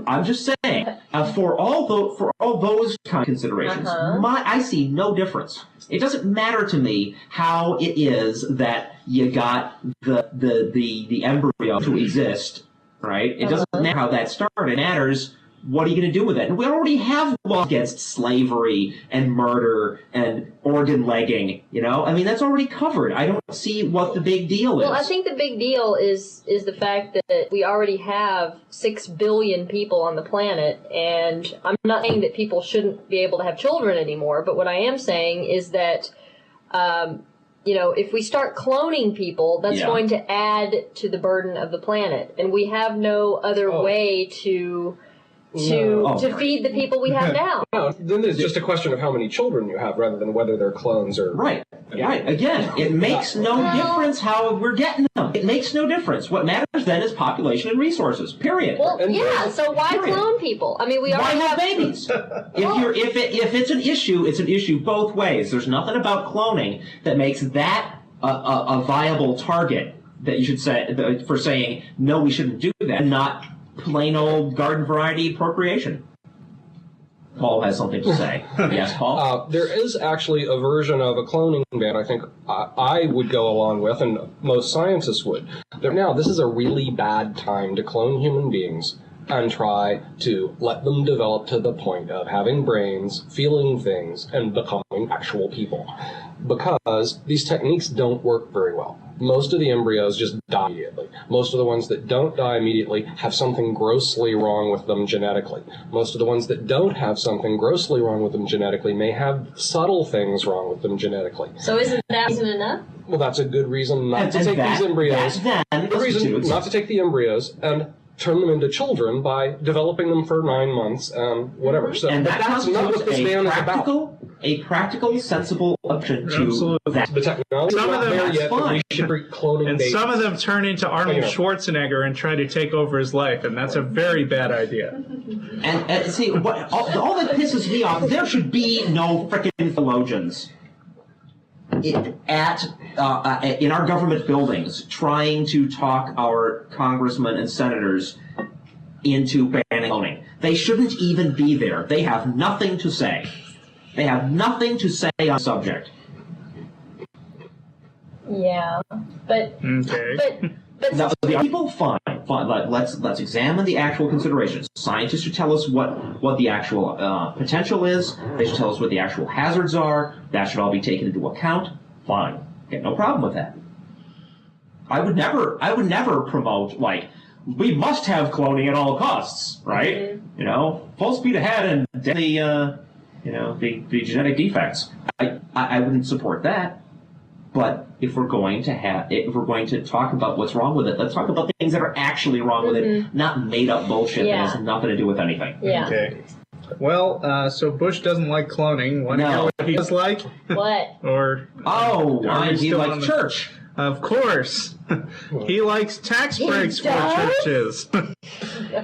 I'm just saying, for all those kind of considerations, I see no difference. It doesn't matter to me how it is that you got the embryo to exist. Right? It doesn't matter how that started. It matters what are you going to do with it. And we already have laws against slavery and murder and organ legging. I mean, that's already covered. I don't see what the big deal is. Well, I think the big deal is the fact that we already have 6 billion people on the planet, and I'm not saying that people shouldn't be able to have children anymore, but what I am saying is that if we start cloning people, that's going to add to the burden of the planet, and we have no other way to feed the people we have now. No, then it's just a question of how many children you have, rather than whether they're clones or right. Again, it makes no difference how we're getting them. It makes no difference. What matters then is population and resources. Period. Well, so why clone people? I mean, we already have babies. If it's an issue, it's an issue both ways. There's nothing about cloning that makes that a viable target that you should say for saying no, we shouldn't do that, and not plain old garden variety procreation. Paul has something to say. Yes, Paul? There is actually a version of a cloning ban I think I would go along with, and most scientists would. Now, this is a really bad time to clone human beings and try to let them develop to the point of having brains, feeling things, and becoming actual people. Because these techniques don't work very well. most of the embryos just die immediately. Most of the ones that don't die immediately have something grossly wrong with them genetically. Most of the ones that don't have something grossly wrong with them genetically may have subtle things wrong with them genetically. So isn't that reason enough? Well, that's a good reason not to take these embryos. The reason not to take the embryos and turn them into children by developing them for 9 months and whatever. So, and that's not what this ban is about. A practical, sensible option to that. The technology is not there yet, but we should be cloning and babies. some of them turn into Arnold Schwarzenegger and try to take over his life, and that's a very bad idea. And see, all that pisses me off, there should be no frickin' theologians in our government buildings trying to talk our congressmen and senators into banning cloning. They shouldn't even be there. They have nothing to say. They have nothing to say on the subject. Yeah, but Okay. but Now, the people, fine. Let's examine the actual considerations. Scientists should tell us what the actual potential is. They should tell us what the actual hazards are. That should all be taken into account. Fine, get no problem with that. I would never promote we must have cloning at all costs, right? Mm-hmm. Full speed ahead and the genetic defects. I wouldn't support that. But if we're going to talk about what's wrong with it, let's talk about things that are actually wrong with it, not made up bullshit that has nothing to do with anything. Yeah. Okay. Well, so Bush doesn't like cloning. Want to know what he does like? What? He likes church. Of course. He likes tax breaks for churches.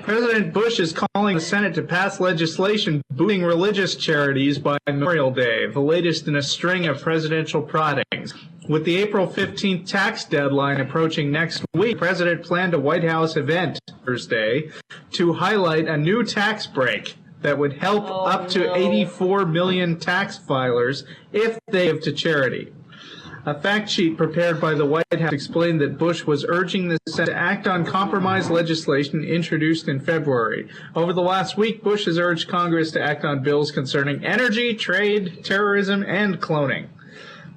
President Bush is calling the Senate to pass legislation boosting religious charities by Memorial Day, the latest in a string of presidential proddings. With the April 15th tax deadline approaching next week, the President planned a White House event Thursday to highlight a new tax break that would help up to 84 million tax filers if they give to charity. A fact sheet prepared by the White House explained that Bush was urging the Senate to act on compromise legislation introduced in February. Over the last week, Bush has urged Congress to act on bills concerning energy, trade, terrorism, and cloning.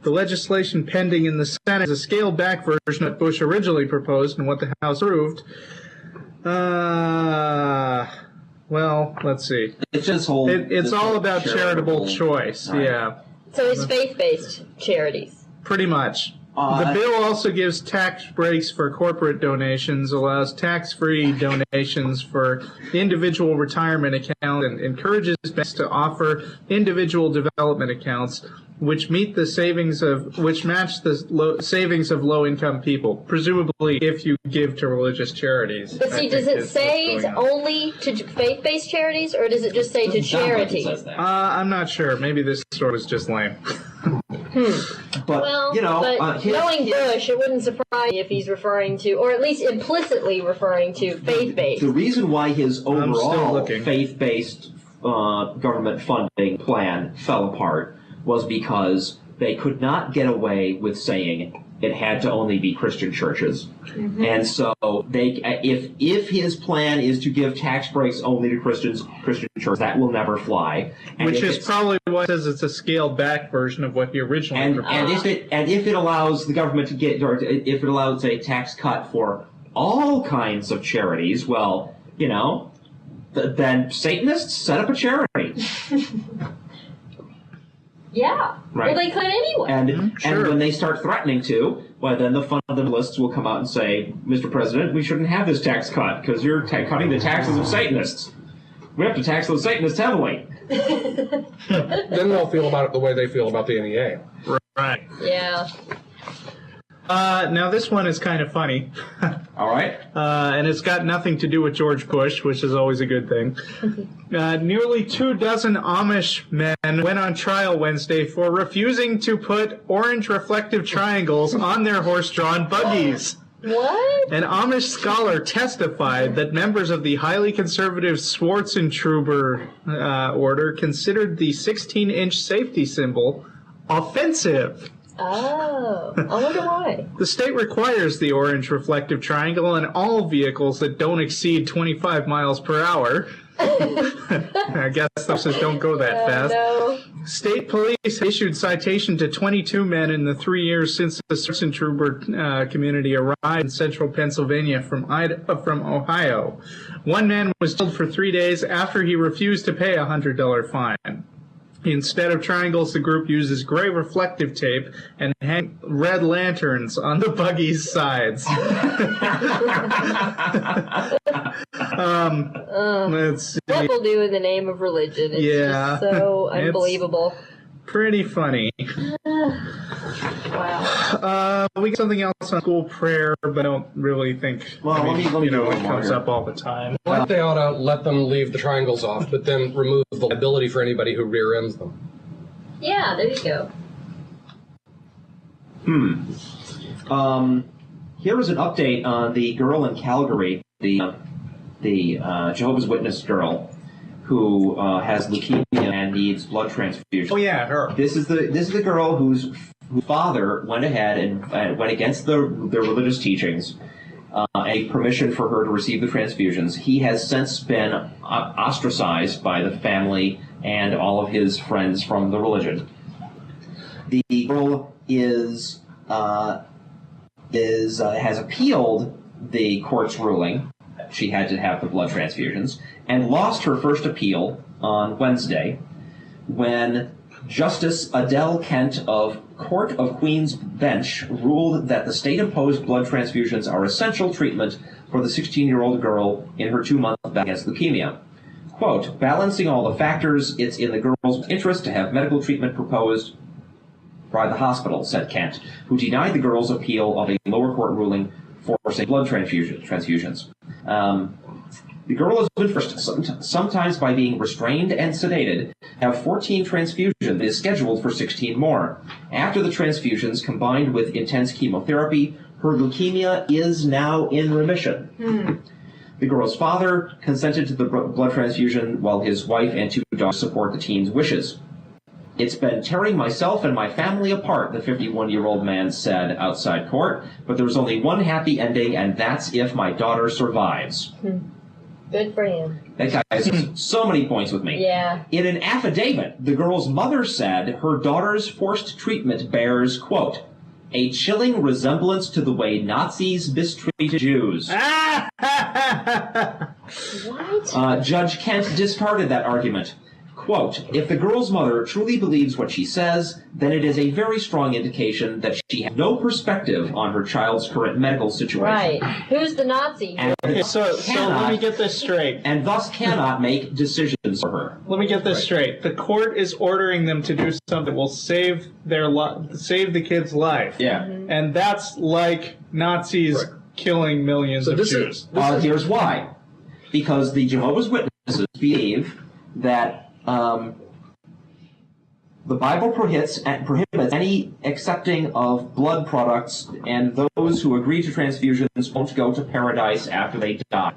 The legislation pending in the Senate is a scaled-back version that Bush originally proposed and what the House approved. Well, let's see. It's all about charitable choice, yeah. So it's faith-based charities. Pretty much. The bill also gives tax breaks for corporate donations, allows tax-free donations for individual retirement accounts, and encourages banks to offer individual development accounts which match the savings of low-income people, presumably if you give to religious charities. But see, does it say it's only to faith-based charities, or does it just say to charities? I'm not sure. Maybe this story was just lame. But, knowing Bush, it wouldn't surprise me if he's referring to, or at least implicitly referring to, faith-based. The reason why his overall faith-based government funding plan fell apart was because they could not get away with saying it had to only be Christian churches. Mm-hmm. And so if his plan is to give tax breaks only to Christian churches, that will never fly. And which is probably why it says it's a scaled back version of what he originally proposed. And if it allows the government to get, or if it allows a tax cut for all kinds of charities, well, then Satanists set up a charity. Yeah. Right. Well, they could anyway. And when they start threatening to, well, then the fundamentalists will come out and say, Mr. President, we shouldn't have this tax cut because you're cutting the taxes of Satanists. We have to tax those Satanists heavily. Then they'll feel about it the way they feel about the NEA. Right. Yeah. Now this one is kind of funny. All right. And it's got nothing to do with George Bush, which is always a good thing. Nearly 24 Amish men went on trial Wednesday for refusing to put orange reflective triangles on their horse-drawn buggies. What? An Amish scholar testified that members of the highly conservative Schwarzenegger order considered the 16-inch safety symbol offensive. Oh, I wonder why. The state requires the orange reflective triangle in all vehicles that don't exceed 25 miles per hour. I guess those don't go that fast. No. State police issued citation to 22 men in the 3 years since the Citizen Trooper community arrived in central Pennsylvania from Ohio. One man was jailed for 3 days after he refused to pay a $100 fine. Instead of triangles, the group uses gray reflective tape and hang red lanterns on the buggy's sides. Let's see. What we'll do in the name of religion. It's just so unbelievable. Pretty funny. Wow. We got something else on school prayer, but I don't really think. Well, let me it comes up all the time. I think they ought to let them leave the triangles off, but then remove the liability for anybody who rear ends them. Yeah, there you go. Here is an update on the girl in Calgary, the Jehovah's Witness girl who has leukemia and needs blood transfusion. Oh yeah, her. This is the girl whose father went ahead and went against the religious teachings, a permission for her to receive the transfusions. He has since been ostracized by the family and all of his friends from the religion. The girl has appealed the court's ruling. She had to have the blood transfusions, and lost her first appeal on Wednesday when Justice Adele Kent of Court of Queen's Bench ruled that the state-imposed blood transfusions are essential treatment for the 16-year-old girl in her 2-month battle against leukemia. Quote, balancing all the factors, it's in the girl's interest to have medical treatment proposed by the hospital, said Kent, who denied the girl's appeal of a lower court ruling forcing blood transfusions. The girl has been forced, sometimes by being restrained and sedated, have 14 transfusions, is scheduled for 16 more. After the transfusions, combined with intense chemotherapy, her leukemia is now in remission. The girl's father consented to the blood transfusion while his wife and 2 daughters support the teen's wishes. It's been tearing myself and my family apart, the 51-year-old man said outside court, but there's only one happy ending, and that's if my daughter survives. Good for him. That guy has so many points with me. Yeah. In an affidavit, the girl's mother said her daughter's forced treatment bears, quote, a chilling resemblance to the way Nazis mistreated Jews. What? Judge Kent discarded that argument. Quote, if the girl's mother truly believes what she says, then it is a very strong indication that she has no perspective on her child's current medical situation. Right. Who's the Nazi? And So let me get this straight. And thus cannot make decisions for her. Let me get this straight. The court is ordering them to do something that will save the kid's life. Yeah. And that's like Nazis killing millions of Jews. Here's why. Because the Jehovah's Witnesses believe that the Bible prohibits any accepting of blood products, and those who agree to transfusions won't go to paradise after they die.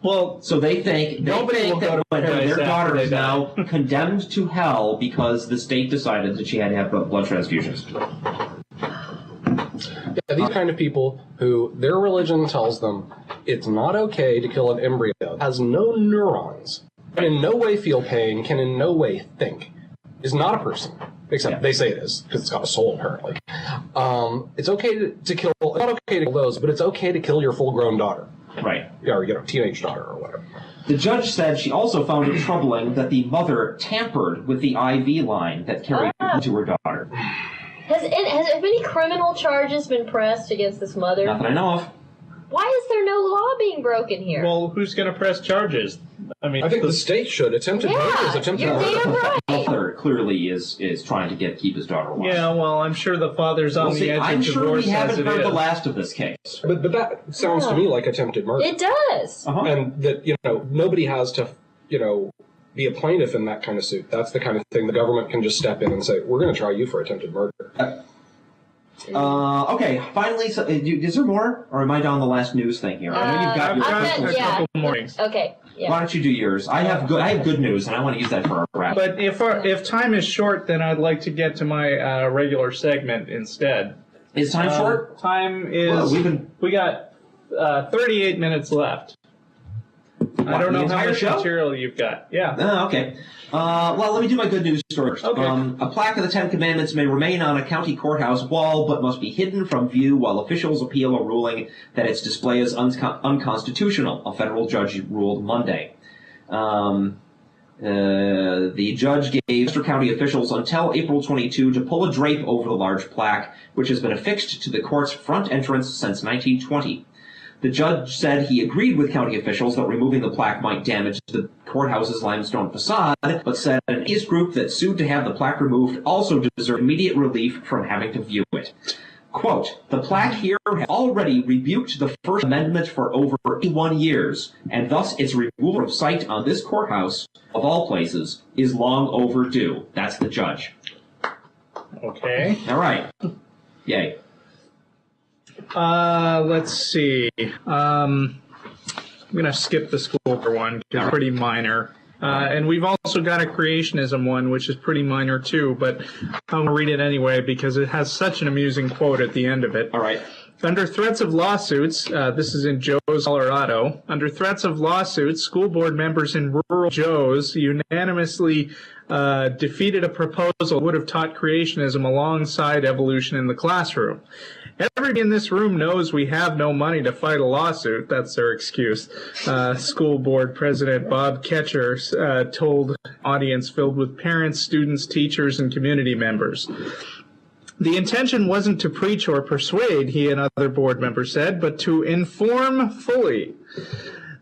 Well, so they think nobody will go to paradise. Their daughter is now condemned to hell because the state decided that she had to have blood transfusions. Yeah, these kind of people who their religion tells them it's not okay to kill an embryo that has no neurons, can in no way feel pain, can in no way think, is not a person. Except they say it is, because it's got a soul, apparently. It's okay to kill, it's not okay to kill those, but it's okay to kill your full-grown daughter. Right. Or, teenage daughter or whatever. The judge said she also found it troubling that the mother tampered with the IV line that carried to her daughter. Have any criminal charges been pressed against this mother? Not that I know of. Why is there no law being broken here? Well, who's going to press charges? I think the state should. Attempted murder is attempted murder. Right. The father clearly is trying to keep his daughter alive. Yeah, well, I'm sure the father's on the edge of divorce. I'm sure we haven't heard the last of this case. But that sounds to me like attempted murder. It does. And that, nobody has to, be a plaintiff in that kind of suit. That's the kind of thing the government can just step in and say, we're going to try you for attempted murder. Okay, finally, so, is there more? Or am I down the last news thing here? I know you've got your a couple mornings. Okay. Yeah. Why don't you do yours? I have good news, and I want to use that for our wrap. But if time is short, then I'd like to get to my regular segment instead. Is time short? Time is... Well, we got 38 minutes left. I don't know the how entire much show? material you've got. Yeah. Oh, okay. Well, let me do my good news story first. Okay. A plaque of the Ten Commandments may remain on a county courthouse wall, but must be hidden from view while officials appeal a ruling that its display is unconstitutional. A federal judge ruled Monday. The judge gave Chester County officials until April 22 to pull a drape over the large plaque, which has been affixed to the court's front entrance since 1920. The judge said he agreed with county officials that removing the plaque might damage the courthouse's limestone facade, but said an atheist group that sued to have the plaque removed also deserved immediate relief from having to view it. Quote, the plaque here has already rebuked the First Amendment for over 81 years, and thus its removal from sight on this courthouse, of all places, is long overdue. That's the judge. Okay. All right. Yay. Let's see. I'm going to skip the school for one, because it's pretty minor. And we've also got a creationism one, which is pretty minor too, but I'm going to read it anyway because it has such an amusing quote at the end of it. All right. Under threats of lawsuits, this is in Joe's, Colorado, under threats of lawsuits, school board members in rural Joe's unanimously defeated a proposal that would have taught creationism alongside evolution in the classroom. Everybody in this room knows we have no money to fight a lawsuit. That's their excuse. School board president Bob Ketcher told an audience filled with parents, students, teachers, and community members. The intention wasn't to preach or persuade, he and other board members said, but to inform fully.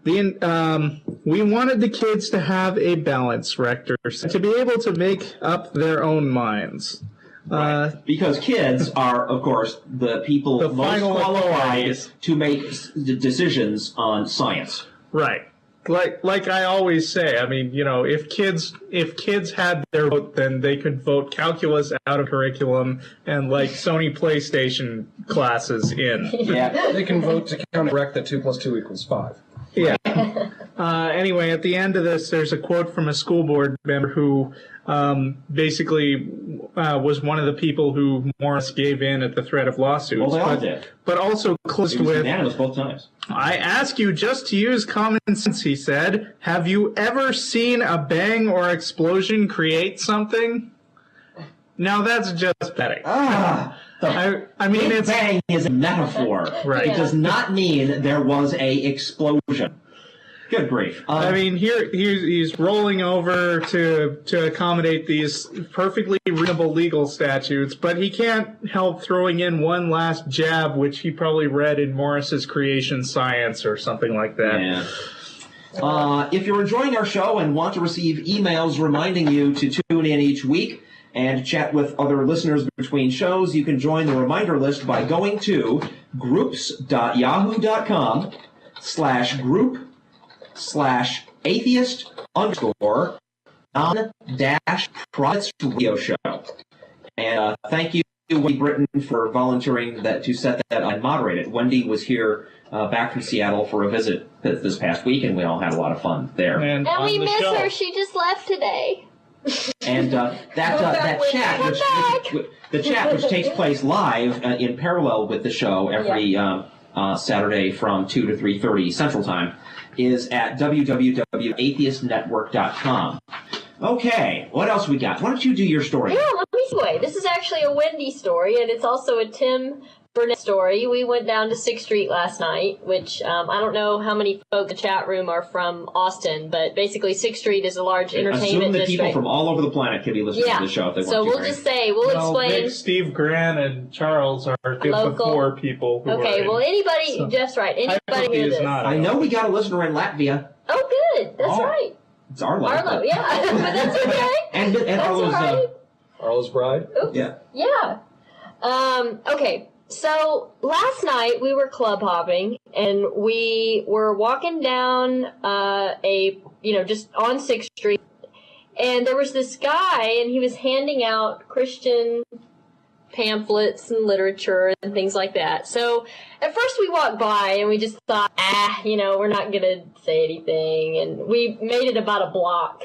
We wanted the kids to have a balance, Rector said, to be able to make up their own minds. Right. Because kids are, of course, the people most qualified to make decisions on science. Right. Like I always say, I mean, you know, if kids had their vote, then they could vote calculus out of curriculum and like Sony PlayStation classes in. Yeah. They can vote to counteract that 2 + 2 = 5. Yeah. Anyway, at the end of this, there's a quote from a school board member who basically was one of the people who Morris gave in at the threat of lawsuits. Well, they all did. But also closed It was with, unanimous both times. I ask you just to use common sense, he said. Have you ever seen a bang or explosion create something? Now that's just pathetic. I mean, Big bang is a metaphor. Right. It does not mean there was a explosion. Good grief. I mean, he's rolling over to accommodate these perfectly reasonable legal statutes, but he can't help throwing in one last jab, which he probably read in Morris's Creation Science or something like that. Yeah. If you're enjoying our show and want to receive emails reminding you to tune in each week and chat with other listeners between shows, you can join the reminder list by going to groups.yahoo.com/group/atheist_non-prophets radio show. And thank you, Wendy Britton, for volunteering to set that up and moderate it. Wendy was here back from Seattle for a visit this past week, and we all had a lot of fun there. And we miss her. She just left today. And that chat, which takes place live in parallel with the show every Saturday from 2 to 3:30 Central Time, is at www.atheistnetwork.com. Okay, what else we got? Why don't you do your story? Yeah, let me see. This is actually a Wendy story, and it's also a Tim Burnett story. We went down to 6th Street last night, which I don't know how many folks in the chat room are from Austin, but basically 6th Street is a large entertainment Assume that district. people from all over the planet can be listening to the show if they want to. So we'll just say, we'll explain. Nick, Steve Gran and Charles are the four people who Okay, well, anybody, so, Jeff's right. Anybody hear this? I know we got a listener in Latvia. Oh, good. That's right. It's Arlo. Arlo, yeah. But that's okay. and that's Arlo's, all right. Arlo's bride? Oops. Yeah. Yeah. Okay. So last night we were club hopping and we were walking down just on 6th Street, and there was this guy and he was handing out Christian pamphlets and literature and things like that. So at first we walked by and we just thought, we're not going to say anything, and we made it about a block.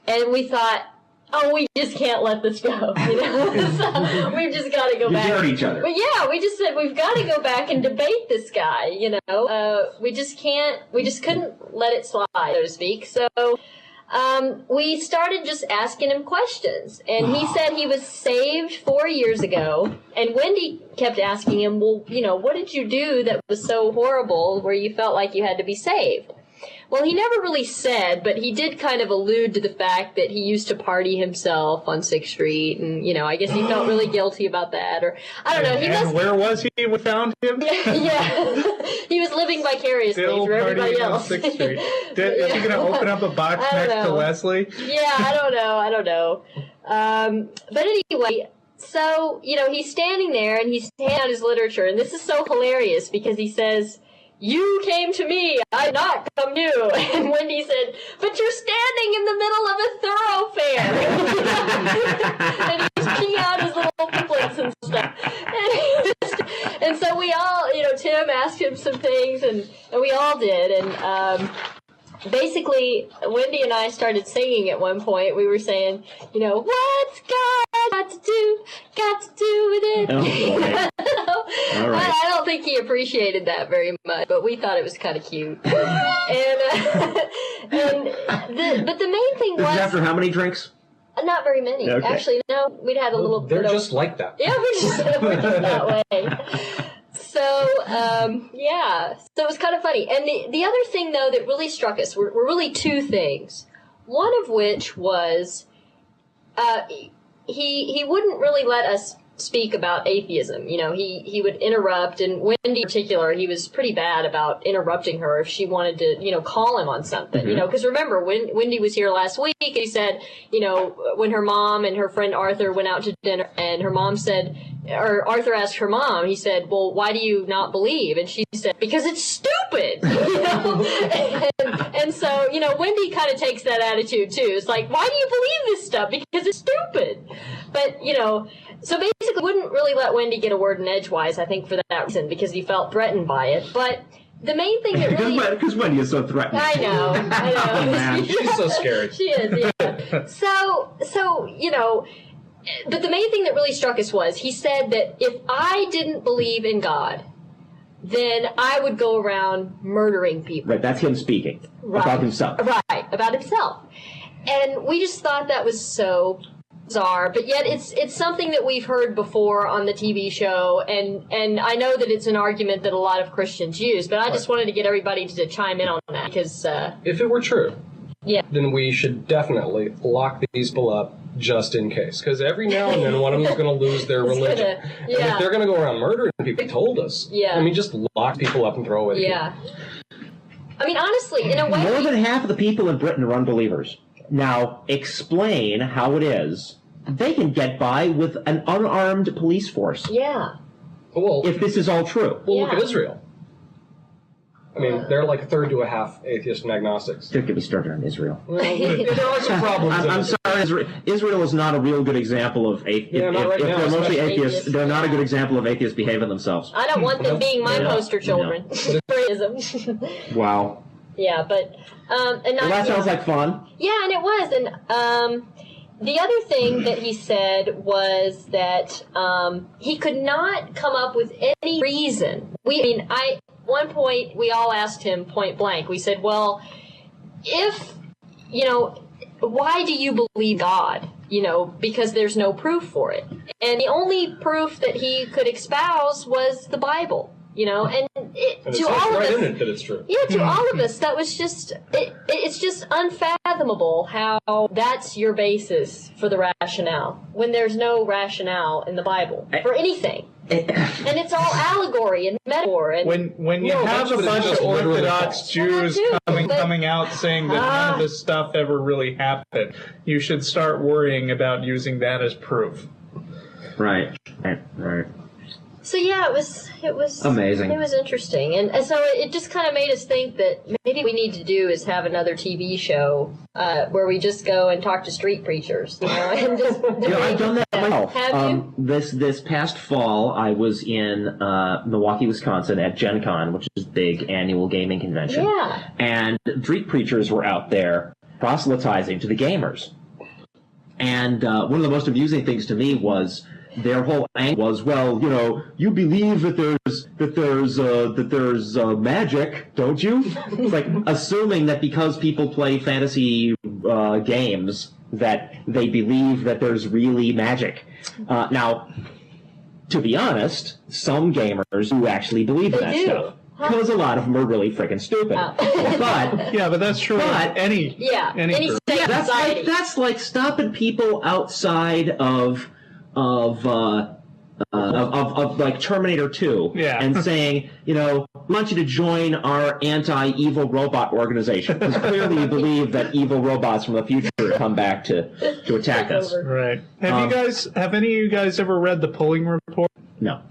And we thought, oh, we just can't let this go, you know? So we've just got to go back. You dared each other. But yeah, we just said we've got to go back and debate this guy, you know? We just couldn't let it slide, so to speak. So we started just asking him questions. And he said he was saved 4 years ago. And Wendy kept asking him, well, you know, what did you do that was so horrible where you felt like you had to be saved? Well, he never really said, but he did kind of allude to the fact that he used to party himself on 6th Street, and, you know, I guess he felt really guilty about that, or, I don't know. And where was he when we found him? Yeah. He was living vicariously Still through everybody partying else. on 6th Street. Is he going to open up a box next to Leslie? Yeah, I don't know. But anyway, so, you know, he's standing there, and he's handing out his literature, and this is so hilarious, because he says, you came to me, I did not come to you. And Wendy said, but you're standing in the middle of a thoroughfare. And he's picking out his little pamphlets and stuff. And so we all, you know, Tim asked him some things, and we all did. And basically, Wendy and I started singing at one point. We were saying, you know, what's God got to do with it? Oh, all right. I don't think he appreciated that very much, but we thought it was kind of cute. But the main thing was... After how many drinks? Not very many. Okay. Actually, no, we'd had a little bit They're just like that. Yeah, we're just that way. So, yeah. So it was kind of funny. And the other thing, though, that really struck us were really two things. One of which was he wouldn't really let us speak about atheism. You know, he would interrupt, and Wendy in particular, he was pretty bad about interrupting her if she wanted to, you know, call him on something. Mm-hmm. You know, because remember, when Wendy was here last week, he said, you know, when her mom and her friend Arthur went out to dinner, and her mom said, or Arthur asked her mom, he said, well, why do you not believe? And she said, because it's stupid, you know? and so, you know, Wendy kind of takes that attitude, too. It's like, why do you believe this stuff? Because it's stupid. But, you know, so basically wouldn't really let Wendy get a word in edgewise, I think, for that reason, because he felt threatened by it. But the main thing that really... Because Wendy is so threatening. I know. Oh, man. She's so scary. She is, yeah. So, you know... But the main thing that really struck us was he said that if I didn't believe in God, then I would go around murdering people. Right, that's him speaking about himself. Right, about himself. And we just thought that was so bizarre, but yet it's something that we've heard before on the TV show, and I know that it's an argument that a lot of Christians use, but I just wanted to get everybody to chime in on that, because... if it were true, yeah, then we should definitely lock these people up just in case. Because every now and then one of them is going to lose their religion. And if they're going to go around murdering people, they told us. Yeah. I mean, just lock people up and throw away. Yeah. I mean, honestly, in a way... More than half of the people in Britain are unbelievers. Now, explain how it is they can get by with an unarmed police force. Yeah. Well, if this is all true. Well, look at Israel. I mean, they're like a third to a half atheists and agnostics. Don't get me started on Israel. Well, there are some problems. I'm sorry, Israel is not a real good example of atheists. Yeah, not right now. They're mostly atheists. They're not a good example of atheists behaving themselves. I don't want them being my poster children. Wow. Yeah, but... and well, that sounds like fun. Yeah, and it was. And the other thing that he said was that he could not come up with any reason. One point, we all asked him point blank. We said, well, if, you know, why do you believe God? You know, because there's no proof for it. And the only proof that he could espouse was the Bible. You know, and to all of us, in it that it's true. Yeah, to all of us, that was just it's just unfathomable how that's your basis for the rationale when there's no rationale in the Bible for anything. And it's all allegory and metaphor. And when you have a bunch of Orthodox Jews coming out saying that none of this stuff ever really happened, you should start worrying about using that as proof. Right. So yeah, it was amazing. It was interesting, and so it just kind of made us think that maybe what we need to do is have another TV show where we just go and talk to street preachers, you know, and just. I've done that myself. Have you? This past fall, I was in Milwaukee, Wisconsin, at Gen Con, which is a big annual gaming convention. Yeah. And street preachers were out there proselytizing to the gamers. And one of the most amusing things to me was their whole angle was, well, you know, you believe that there's magic, don't you? It's like assuming that because people play fantasy games that they believe that there's really magic. Now, to be honest, some gamers do actually believe in that stuff. Because a lot of them are really freaking stupid. But that's true. But any society. That's like stopping people outside of like Terminator 2 and saying, you know, we want you to join our anti-evil robot organization because clearly you believe that evil robots from the future come back to attack us. Right. Have any of you guys ever read the polling report? No.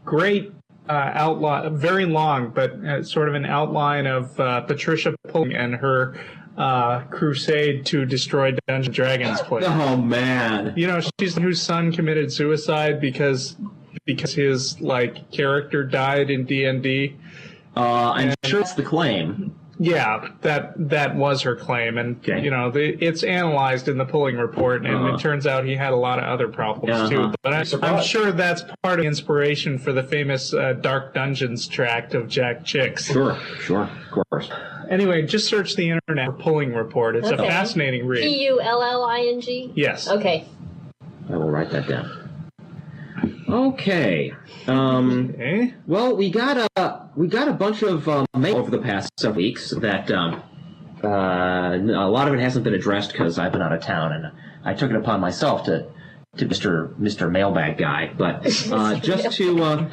Great outline, very long, but sort of an outline of Patricia Polling and her crusade to destroy Dungeons and Dragons players. Oh man! You know, she's whose son committed suicide because his character died in D&D. I'm sure it's the claim. Yeah, that was her claim, and you know, it's analyzed in the polling report, and it turns out he had a lot of other problems too. But I'm sure that's part of the inspiration for the famous Dark Dungeons tract of Jack Chicks. Sure, of course. Anyway, just search the internet for polling report. It's a fascinating read. Pulling? Yes. Okay. I will write that down. Okay. Well, we got a bunch of mail over the past several weeks that a lot of it hasn't been addressed because I've been out of town, and I took it upon myself to Mr. Mailbag Guy. But just to go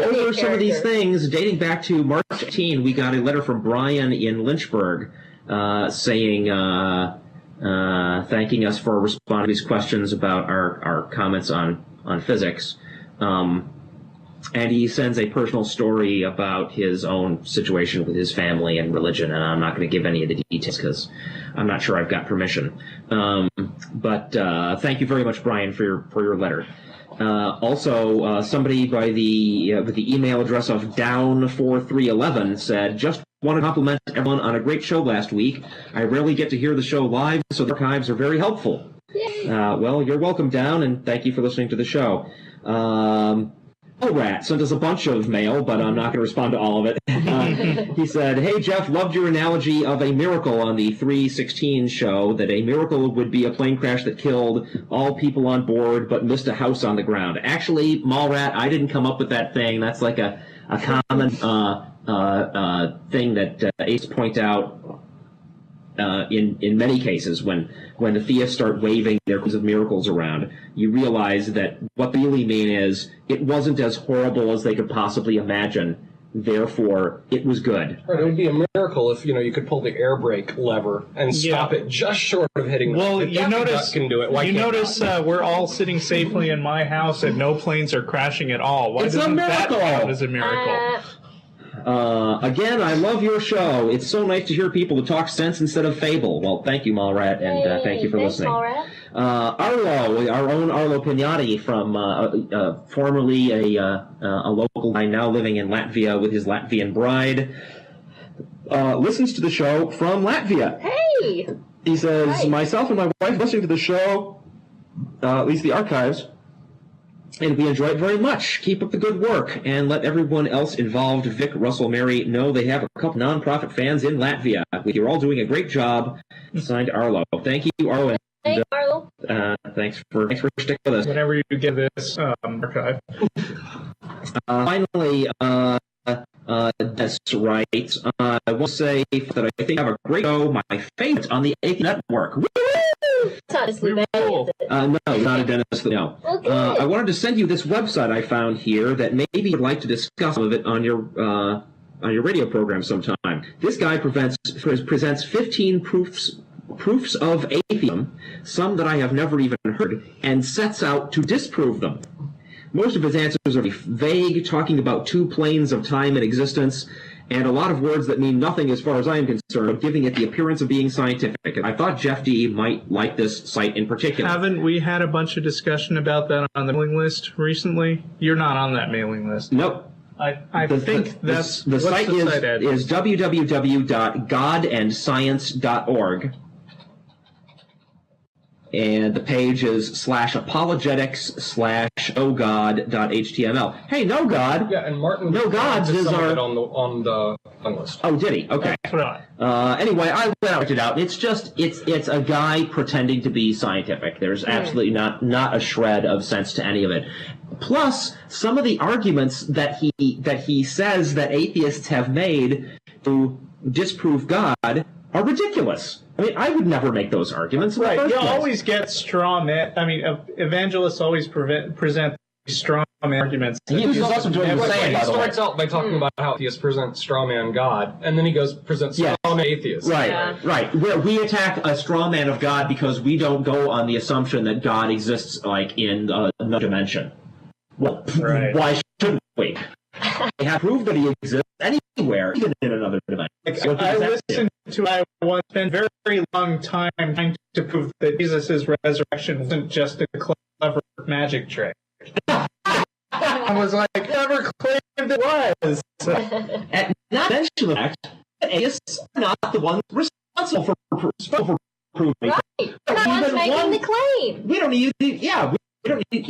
over some of these things, dating back to March 18, we got a letter from Brian in Lynchburg saying thanking us for responding to these questions about our comments on physics. And he sends a personal story about his own situation with his family and religion, and I'm not going to give any of the details because I'm not sure I've got permission. But thank you very much, Brian, for your letter. Also, somebody by with the email address of down4311 said, just want to compliment everyone on a great show last week. I rarely get to hear the show live, so the archives are very helpful. Well, you're welcome, Down, and thank you for listening to the show. Rat sent us a bunch of mail, but I'm not going to respond to all of it. He said, hey, Jeff, loved your analogy of a miracle on the 316 show, that a miracle would be a plane crash that killed all people on board but missed a house on the ground. Actually, Mallrat, I didn't come up with that thing. That's like a common thing that atheists point out in many cases when the theists start waving their kinds of miracles around. You realize that what they really mean is it wasn't as horrible as they could possibly imagine, therefore it was good. Right, it would be a miracle if you could pull the air brake lever and stop it just short of hitting. Well, you notice can do it. We're all sitting safely in my house and no planes are crashing at all. Why it's doesn't a miracle. that count as a miracle? Again, I love your show. It's so nice to hear people who talk sense instead of fable. Well, thank you, Mallrat, and thank you for listening. Arlo, our own Arlo Pignati from formerly a local guy now living in Latvia with his Latvian bride, listens to the show from Latvia. Hey! He says, myself and my wife listening to the show, at least the archives, and we enjoy it very much. Keep up the good work, and let everyone else involved, Vic, Russell, Mary, know they have a couple non-profit fans in Latvia. You're all doing a great job. Signed, Arlo. Thank you, Arlo. Thanks, Arlo. Thanks for sticking with us. Whenever you give this archive. Finally, Denis writes, I will say that I think I have a great show, my favorite on the Atheist Network. Woo! It's not as Loubet, is it? No, not a Denis. No. Okay. I wanted to send you this website I found here that maybe you'd like to discuss some of it on your radio program sometime. This guy presents 15 proofs of atheism, some that I have never even heard, and sets out to disprove them. Most of his answers are vague, talking about two planes of time and existence, and a lot of words that mean nothing as far as I am concerned, giving it the appearance of being scientific. I thought Jeff D. might like this site in particular. Haven't we had a bunch of discussion about that on the mailing list recently? You're not on that mailing list. Nope. I think that's... The site is www.godandscience.org. And the page is /apologetics/ohgod.html. Hey, no God. Yeah, and Martin. No Gods is our on the list. Oh, did he? Okay. Anyway, I went it out. It's a guy pretending to be scientific. There's absolutely not a shred of sense to any of it. Plus, some of the arguments that he says that atheists have made to disprove God are ridiculous. I mean, I would never make those arguments. Right. You always get straw man. I mean, evangelists always present straw man arguments. He's also doing the same, He starts out by talking about how atheists present straw man God, and then he presents straw man atheists. Right. Where we attack a straw man of God because we don't go on the assumption that God exists like in another dimension. Well, why shouldn't we? They have proved that he exists anywhere, even in another dimension. I listened to I once spent a very long time trying to prove that Jesus' resurrection wasn't just a clever magic trick. I was like, never claimed it was. And not mention the fact that atheists are not the ones responsible for proving. Right. They're not the ones making the claim. We don't need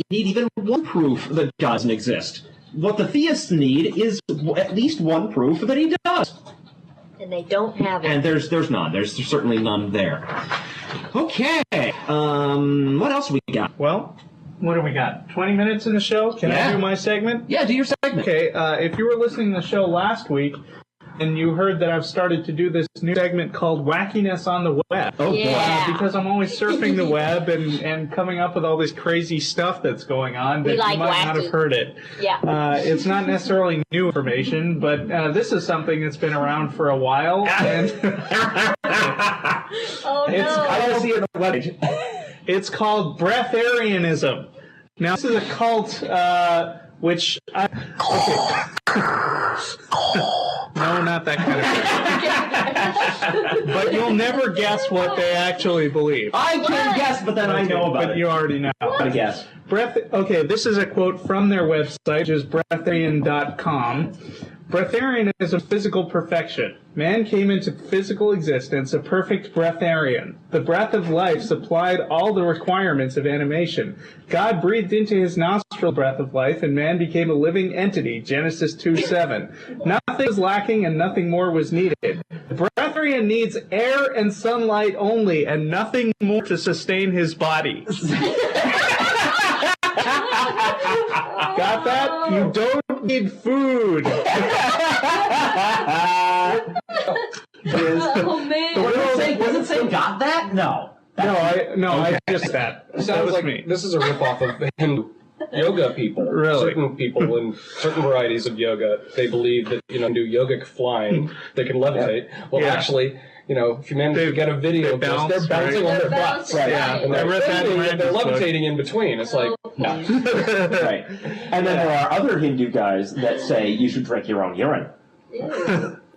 even one proof that God doesn't exist. What the theists need is at least one proof that he does. And they don't have it. And there's none. There's certainly none there. Okay. What else we got? Well, what do we got? 20 minutes in the show? Can I do my segment? Yeah, do your segment. Okay. If you were listening to the show last week, and you heard that I've started to do this new segment called Wackiness on the Web. Oh, boy. Because I'm always surfing the web and coming up with all this crazy stuff that's going on that you might not have heard it. Yeah. It's not necessarily new information, but this is something that's been around for a while. And Oh, no. I don't see it on the web. It's called breatharianism. Now, this is a cult which I... No, not that kind of thing. But you'll never guess what they actually believe. I can guess, but then I know about but it. you already know. I guess. Okay, this is a quote from their website, which is breatharian.com. Breatharianism is physical perfection. Man came into physical existence a perfect breatharian. The breath of life supplied all the requirements of animation. God breathed into his nostril breath of life, and man became a living entity, Genesis 2:7. Nothing was lacking and nothing more was needed. The breatharian needs air and sunlight only, and nothing more to sustain his body. Got that? You don't need food. Oh, man. Was it say got that? No. I just that. Sounds That was like me. this is a ripoff of Hindu yoga people. Really? Certain people in certain varieties of yoga, they believe that, do yogic flying, they can levitate. Well, actually, if you manage to get a video of this, they're bouncing on their butts. Right. Yeah. And they're levitating in between. It's like, Right. And then there are other Hindu guys that say you should drink your own urine.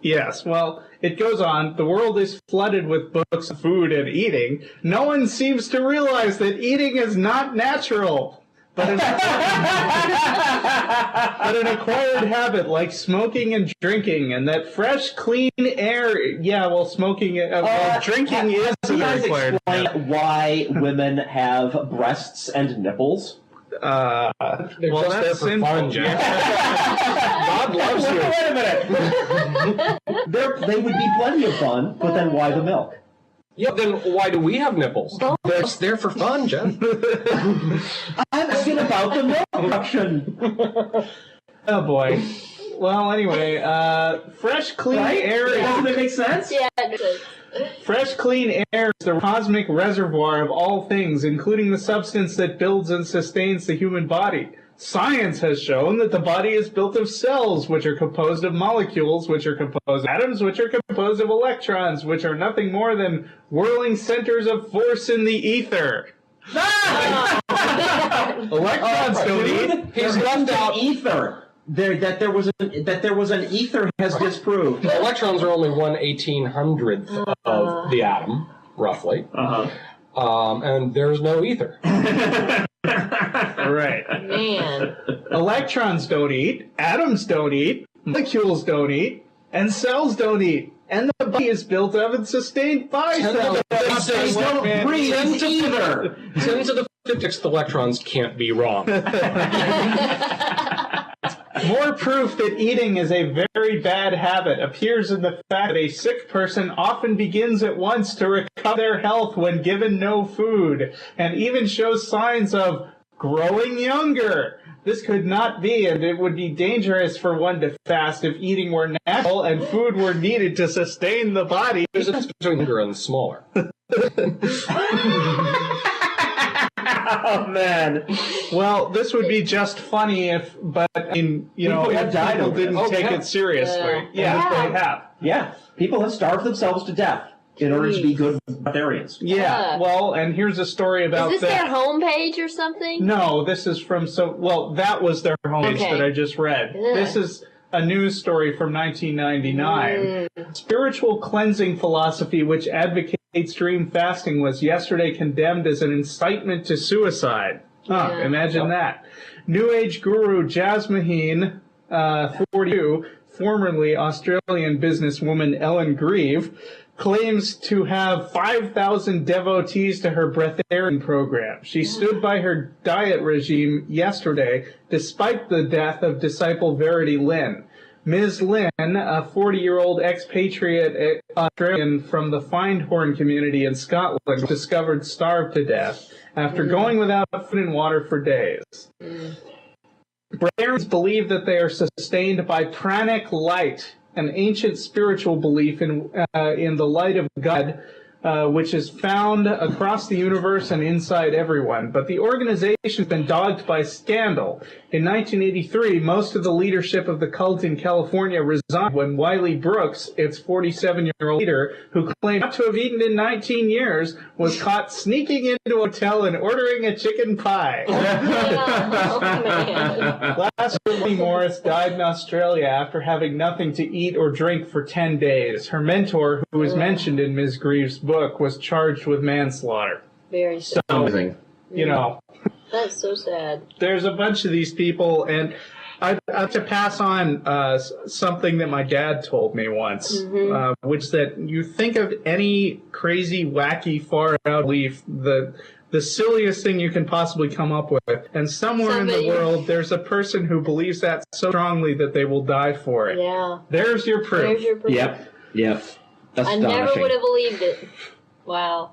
Yes, well, it goes on. The world is flooded with books of food and eating. No one seems to realize that eating is not natural, but an acquired habit like smoking and drinking, and that fresh, clean air, smoking, drinking is an acquired explain habit. why women have breasts and nipples? they're just there for fun, Jeff. God loves you. Wait a minute. They would be plenty of fun, but then why the milk? Yeah, then why do we have nipples? They're just there for fun, Jeff. I'm asking about the milk production. Oh, boy. Well, anyway, fresh, clean air... Doesn't it make sense? Yeah, it does. Fresh, clean air is the cosmic reservoir of all things, including the substance that builds and sustains the human body. Science has shown that the body is built of cells, which are composed of molecules, which are composed of atoms, which are composed of electrons, which are nothing more than whirling centers of force in the ether. Electrons don't eat. He's left out ether. That there was an ether has disproved. Electrons are only 1/1800th of the atom, roughly. And there's no ether. Right. Man. Electrons don't eat, atoms don't eat, molecules don't eat, and cells don't eat. And the body is built of and sustained by cells. They don't breathe either. 10 to the 56th electrons can't be wrong. More proof that eating is a very bad habit appears in the fact that a sick person often begins at once to recover their health when given no food, and even shows signs of growing younger. This could not be, and it would be dangerous for one to fast if eating were natural and food were needed to sustain the body. There's a difference between bigger and smaller. Oh, man. Well, this would be just funny but People have died people over it. didn't take it seriously. Yeah, they have. Yeah, people have starved themselves to death in order to be good breatharians. Yeah, well, and here's a story about Is this their homepage or something? No, this is from that was their homepage that I just read. Yeah. This is a news story from 1999. Spiritual cleansing philosophy, which advocates extreme fasting, was yesterday condemned as an incitement to suicide. Imagine that. New Age guru Jasmine, 42, formerly Australian businesswoman Ellen Grieve, claims to have 5,000 devotees to her breatharian program. She stood by her diet regime yesterday, despite the death of disciple Verity Lynn. Ms. Lynn, a 40-year-old expatriate Australian from the Findhorn community in Scotland, was discovered starved to death after going without food and water for days. Breatharians believe that they are sustained by pranic light, an ancient spiritual belief in the light of God, which is found across the universe and inside everyone. But the organization has been dogged by scandal. In 1983, most of the leadership of the cult in California resigned when Wiley Brooks, its 47-year-old leader, who claimed not to have eaten in 19 years, was caught sneaking into a hotel and ordering a chicken pie. Last year, Lee Morris died in Australia after having nothing to eat or drink for 10 days. Her mentor, who was mentioned in Ms. Grieve's book, was charged with manslaughter. Very sad. Amazing. That's so sad. There's a bunch of these people, and I have to pass on something that my dad told me once, which that you think of any crazy, wacky, far-out belief, the silliest thing you can possibly come up with, and somewhere in the world there's a person who believes that so strongly that they will die for it. Yeah. There's your proof. Yep. I never would have believed it. Wow.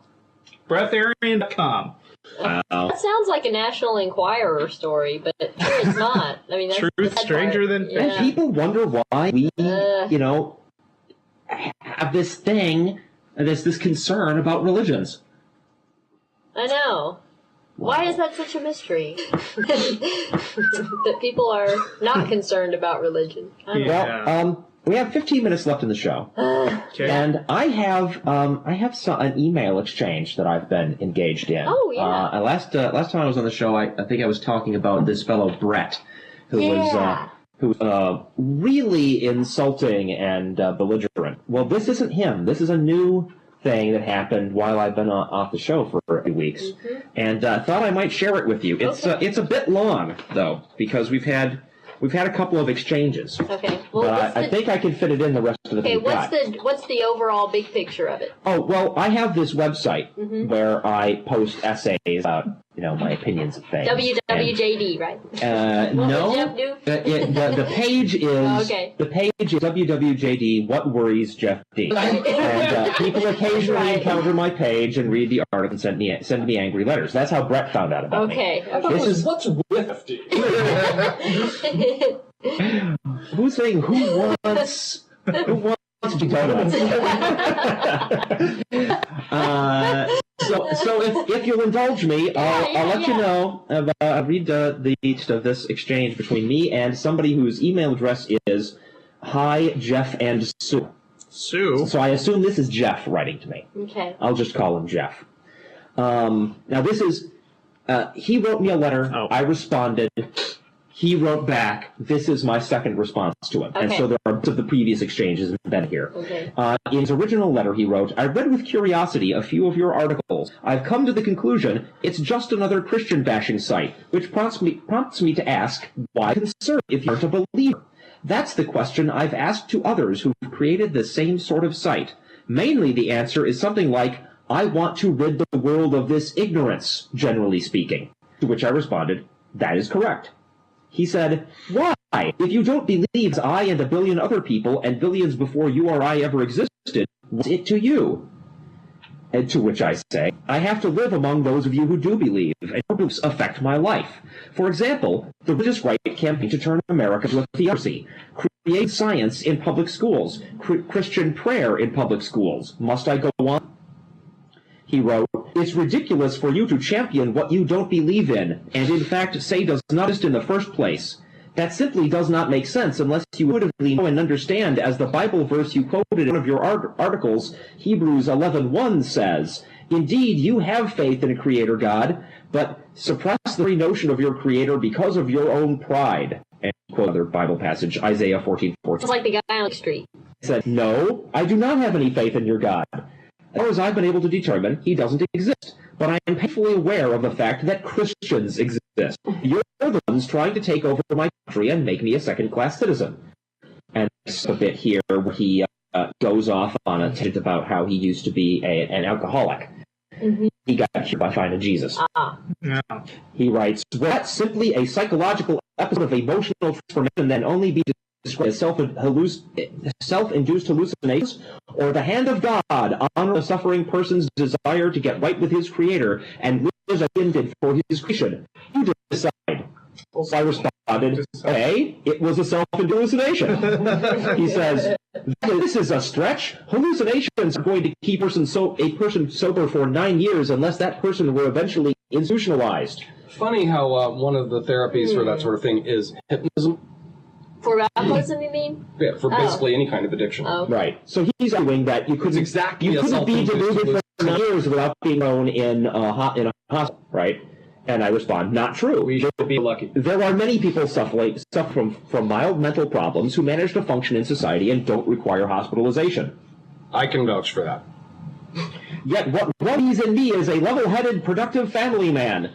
Breatharian.com. That sounds like a National Enquirer story, but it's not. I mean, that's truth stranger than yeah. And people wonder why we, have this thing, this concern about religions. I know. Why is that such a mystery? That people are not concerned about religion. I don't know. Well, we have 15 minutes left in the show, and I have an email exchange that I've been engaged in. Oh yeah. Last time I was on the show, I think I was talking about this fellow Brett, who was really insulting and belligerent. Well, this isn't him. This is a new thing that happened while I've been off the show for a few weeks, and thought I might share it with you. It's it's a bit long though, because we've had a couple of exchanges. Okay. Well, but I think I can fit it in the rest of the Okay, what's the overall big picture of it? Oh, well, I have this website where I post essays about, my opinions of things. WWJD, right? No. Jeff do? The page is the page is WWJD. What worries Jeff D? And people occasionally encounter my page and read the article and send me angry letters. That's how Brett found out about me. What's with FD? Who's saying who wants to be donuts? So if you'll indulge me, I'll let you know. I'll read the gist of this exchange between me and somebody whose email address is Hi Jeff and Sue. Sue? So I assume this is Jeff writing to me. Okay. I'll just call him Jeff. Now this is, he wrote me a letter. Oh. I responded. He wrote back. This is my second response to him. Okay. And so there are bits of the previous exchanges embedded here. Okay. In his original letter, he wrote, I read with curiosity a few of your articles. I've come to the conclusion it's just another Christian bashing site, which prompts me to ask, why concern if you aren't a believer? That's the question I've asked to others who've created the same sort of site. Mainly the answer is something like, I want to rid the world of this ignorance, generally speaking. To which I responded, that is correct. He said, why? If you don't believe I and a billion other people and billions before you or I ever existed, what's it to you? And to which I say, I have to live among those of you who do believe, and your beliefs affect my life. For example, the religious right campaign to turn America to a theocracy, create science in public schools, Christian prayer in public schools. Must I go on? He wrote, it's ridiculous for you to champion what you don't believe in, and in fact say does not exist in the first place. That simply does not make sense unless you intuitively know and understand, as the Bible verse you quoted in one of your articles, Hebrews 11:1 says, indeed, you have faith in a creator God, but suppress the very notion of your creator because of your own pride. And quote another Bible passage, Isaiah 14:14. It's like the guy on the street. He said, no, I do not have any faith in your God. As far as I've been able to determine, he doesn't exist. But I am painfully aware of the fact that Christians exist. You're the ones trying to take over my country and make me a second-class citizen. And there's a bit here where he goes off on a tangent about how he used to be an alcoholic. Mm-hmm. He got cured by finding Jesus. Yeah. He writes, well, that's simply a psychological episode of emotional transformation that can only be described as self-induced hallucinations, or the hand of God honor a suffering person's desire to get right with his Creator and live as he did for his creation. You decide. So I responded, A, it was a self-induced hallucination. He says, this is a stretch. Hallucinations are going to keep a person sober for 9 years unless that person were eventually institutionalized. Funny how one of the therapies for that sort of thing is hypnotism. For alcoholism, you mean? Yeah, for basically any kind of addiction. Oh. Right. So he's arguing that you couldn't be deluded for 9 years without being thrown in a hospital, right? And I respond, not true. We should be lucky. There are many people suffer from mild mental problems who manage to function in society and don't require hospitalization. I can vouch for that. Yet what he's in me is a level-headed, productive family man.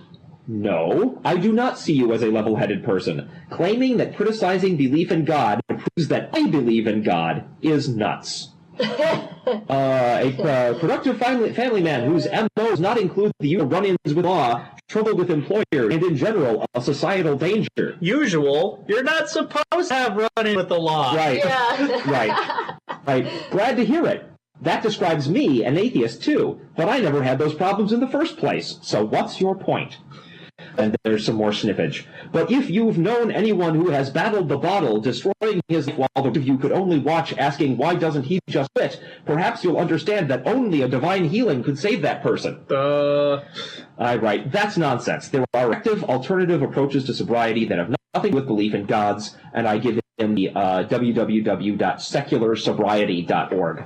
No, I do not see you as a level-headed person. Claiming that criticizing belief in God proves that I believe in God is nuts. A productive family man whose MO does not include the usual run-ins with law, trouble with employer, and in general, a societal danger. Usual? You're not supposed to have run-in with the law. Right. Yeah. Right. Glad to hear it. That describes me, an atheist, too. But I never had those problems in the first place. So what's your point? And there's some more snippage. But if you've known anyone who has battled the bottle, destroying his life while the rest of you could only watch, asking why doesn't he just quit, perhaps you'll understand that only a divine healing could save that person. I write, that's nonsense. There are active alternative approaches to sobriety that have nothing with belief in gods, and I give him the www.secularsobriety.org.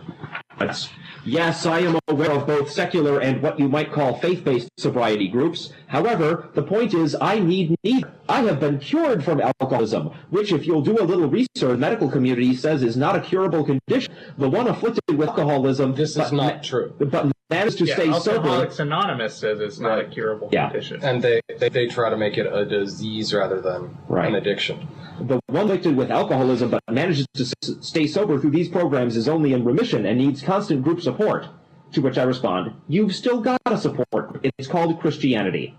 Yes, I am aware of both secular and what you might call faith-based sobriety groups. However, the point is I need neither. I have been cured from alcoholism, which, if you'll do a little research, the medical community says is not a curable condition. The one afflicted with alcoholism... This is not true. But managed to stay sober... Alcoholics Anonymous says it's not a curable condition. And they try to make it a disease rather than an addiction. The one afflicted with alcoholism but manages to stay sober through these programs is only in remission and needs constant group support. To which I respond, you've still got a support. It's called Christianity.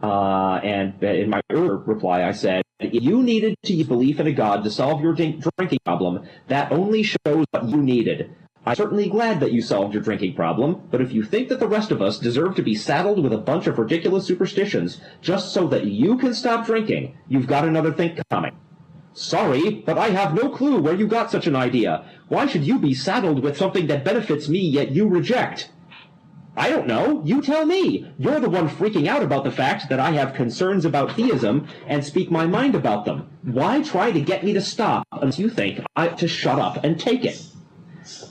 And in my earlier reply, I said, if you needed to use belief in a God to solve your drinking problem, that only shows what you needed. I'm certainly glad that you solved your drinking problem, but if you think that the rest of us deserve to be saddled with a bunch of ridiculous superstitions just so that you can stop drinking, you've got another thing coming. Sorry, but I have no clue where you got such an idea. Why should you be saddled with something that benefits me yet you reject? I don't know. You tell me. You're the one freaking out about the fact that I have concerns about theism and speak my mind about them. Why try to get me to stop unless you think I ought to shut up and take it?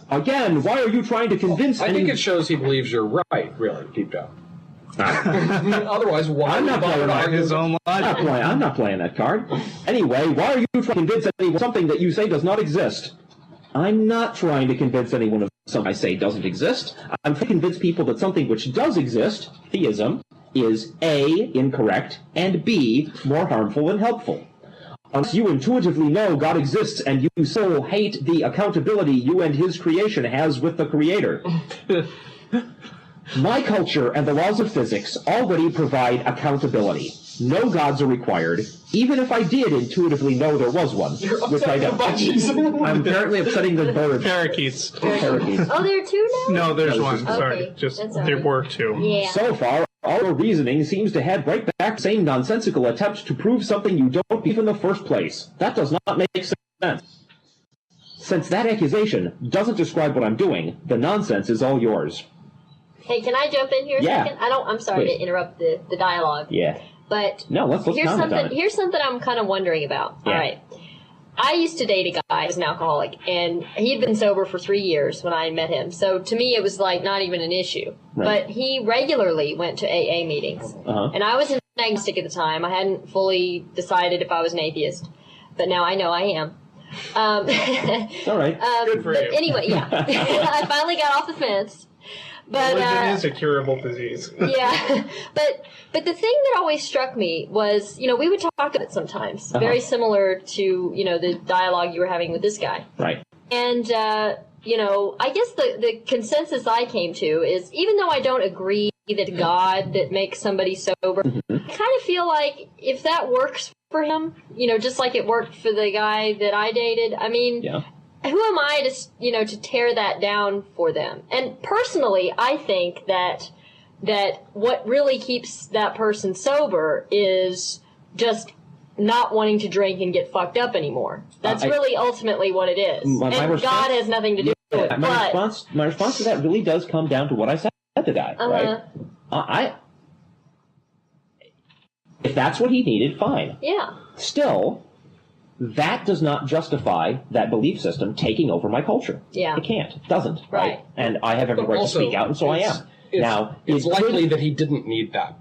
Again, why are you trying to convince me? I think it shows he believes you're right, really, deep down. Otherwise, why I'm not playing that. His own logic. I'm not playing that card. Anyway, why are you trying to convince anyone something that you say does not exist? I'm not trying to convince anyone of something I say doesn't exist. I'm trying to convince people that something which does exist, theism, is A, incorrect, and B, more harmful than helpful. Unless you intuitively know God exists and you so hate the accountability you and his creation has with the Creator. My culture and the laws of physics already provide accountability. No gods are required, even if I did intuitively know there was one, which I don't. I'm apparently upsetting the birds. Parakeets. Parakeets. Oh, there are two now? No, there's one. Okay, Sorry. Just that's all there right. were two. Yeah. So far, all your reasoning seems to head right back to the same nonsensical attempt to prove something you don't believe in the first place. That does not make sense. Since that accusation doesn't describe what I'm doing, the nonsense is all yours. Hey, can I jump in here a second? I'm sorry Please. to interrupt the dialogue. Yeah. But No, let's here's comment on it. Here's something I'm kind of wondering about. Yeah. All right. I used to date a guy who was an alcoholic, and he had been sober for 3 years when I met him. So to me, it was like not even an issue. Right. But he regularly went to AA meetings. And I was an agnostic at the time. I hadn't fully decided if I was an atheist. But now I know I am. It's all right. Good for but you. Anyway, yeah. I finally got off the fence. But Religion is a curable disease. yeah, but the thing that always struck me was, we would talk about it sometimes, very similar to, the dialogue you were having with this guy. Right. And, I guess the consensus I came to is, even though I don't agree that God that makes somebody sober, I kind of feel like if that works for him, just like it worked for the guy that I dated, I mean... Yeah. Who am I to tear that down for them? And personally, I think that what really keeps that person sober is just not wanting to drink and get fucked up anymore. That's really ultimately what it is. My and response- God has nothing to do with it. My response to that really does come down to what I said to the guy, right? If that's what he needed, fine. Yeah. Still, that does not justify that belief system taking over my culture. Yeah. It can't. It doesn't. Right. And I have every But right to also, speak out, and so I am. It's likely that he didn't need that.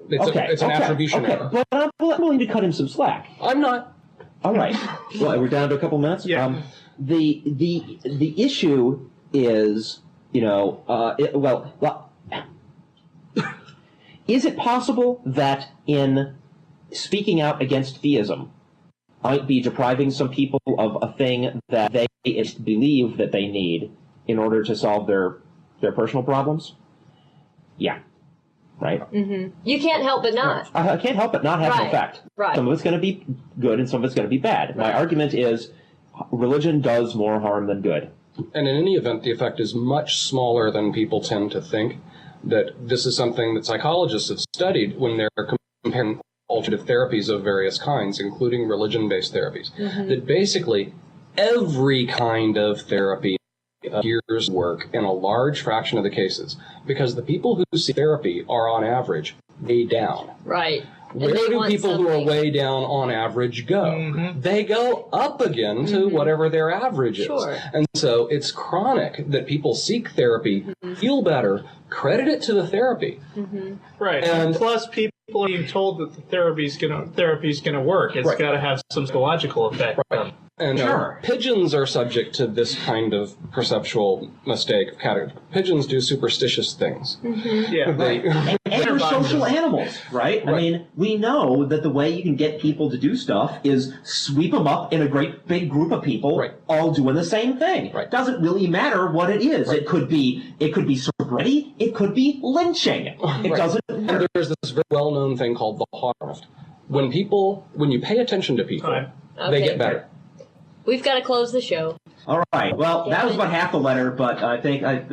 It's an attribution error. But I'm willing to cut him some slack. I'm not. All right. Well, we're down to a couple minutes. Yeah. The issue is, is it possible that in speaking out against theism might be depriving some people of a thing that they believe that they need in order to solve their personal problems? Yeah. Right? Mm-hmm. You can't help but not. I can't help but not have an effect. Right. Some of it's going to be good and some of it's going to be bad. My argument is religion does more harm than good. And in any event, the effect is much smaller than people tend to think. That this is something that psychologists have studied when they're comparing alternative therapies of various kinds, including religion-based therapies. That basically every kind of therapy appears work in a large fraction of the cases, because the people who see therapy are on average way down. Right. Where do people who are way down on average go? They go up again to whatever their average is. Sure. And so it's chronic that people seek therapy, feel better, credit it to the therapy. Right. And plus, people are being told that the therapy's gonna work. It's got to have some psychological effect. Right. And Sure. pigeons are subject to this kind of perceptual mistake. Pigeons do superstitious things. Yeah. And we're social animals, right? I mean, we know that the way you can get people to do stuff is sweep them up in a great big group of people, all doing the same thing. Right. Doesn't really matter what it is. It could be sobriety. It could be lynching. It doesn't matter. And there's this very well-known thing called the harm. When you pay attention to people, they get better. We've got to close the show. All right. Well, that was about half the letter, but I think I'm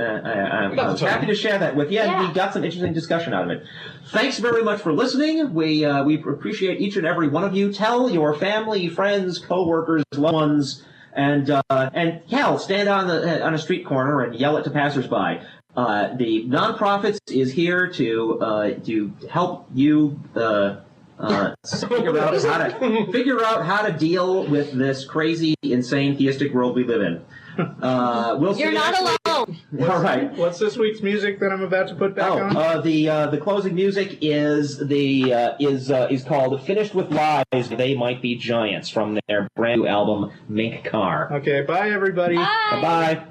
happy to share that with you, and we got some interesting discussion out of it. Thanks very much for listening. We appreciate each and every one of you. Tell your family, friends, coworkers, loved ones, and hell, stand on a street corner and yell it to passersby. The NonProphets is here to help you. Figure out how to deal with this crazy, insane, theistic world we live in. We'll see You're not alone. All right. What's this week's music that I'm about to put back on? The closing music is called "Finished with Lies." They Might Be Giants from their brand new album Mink Car. Okay. Bye, everybody. Bye. Bye.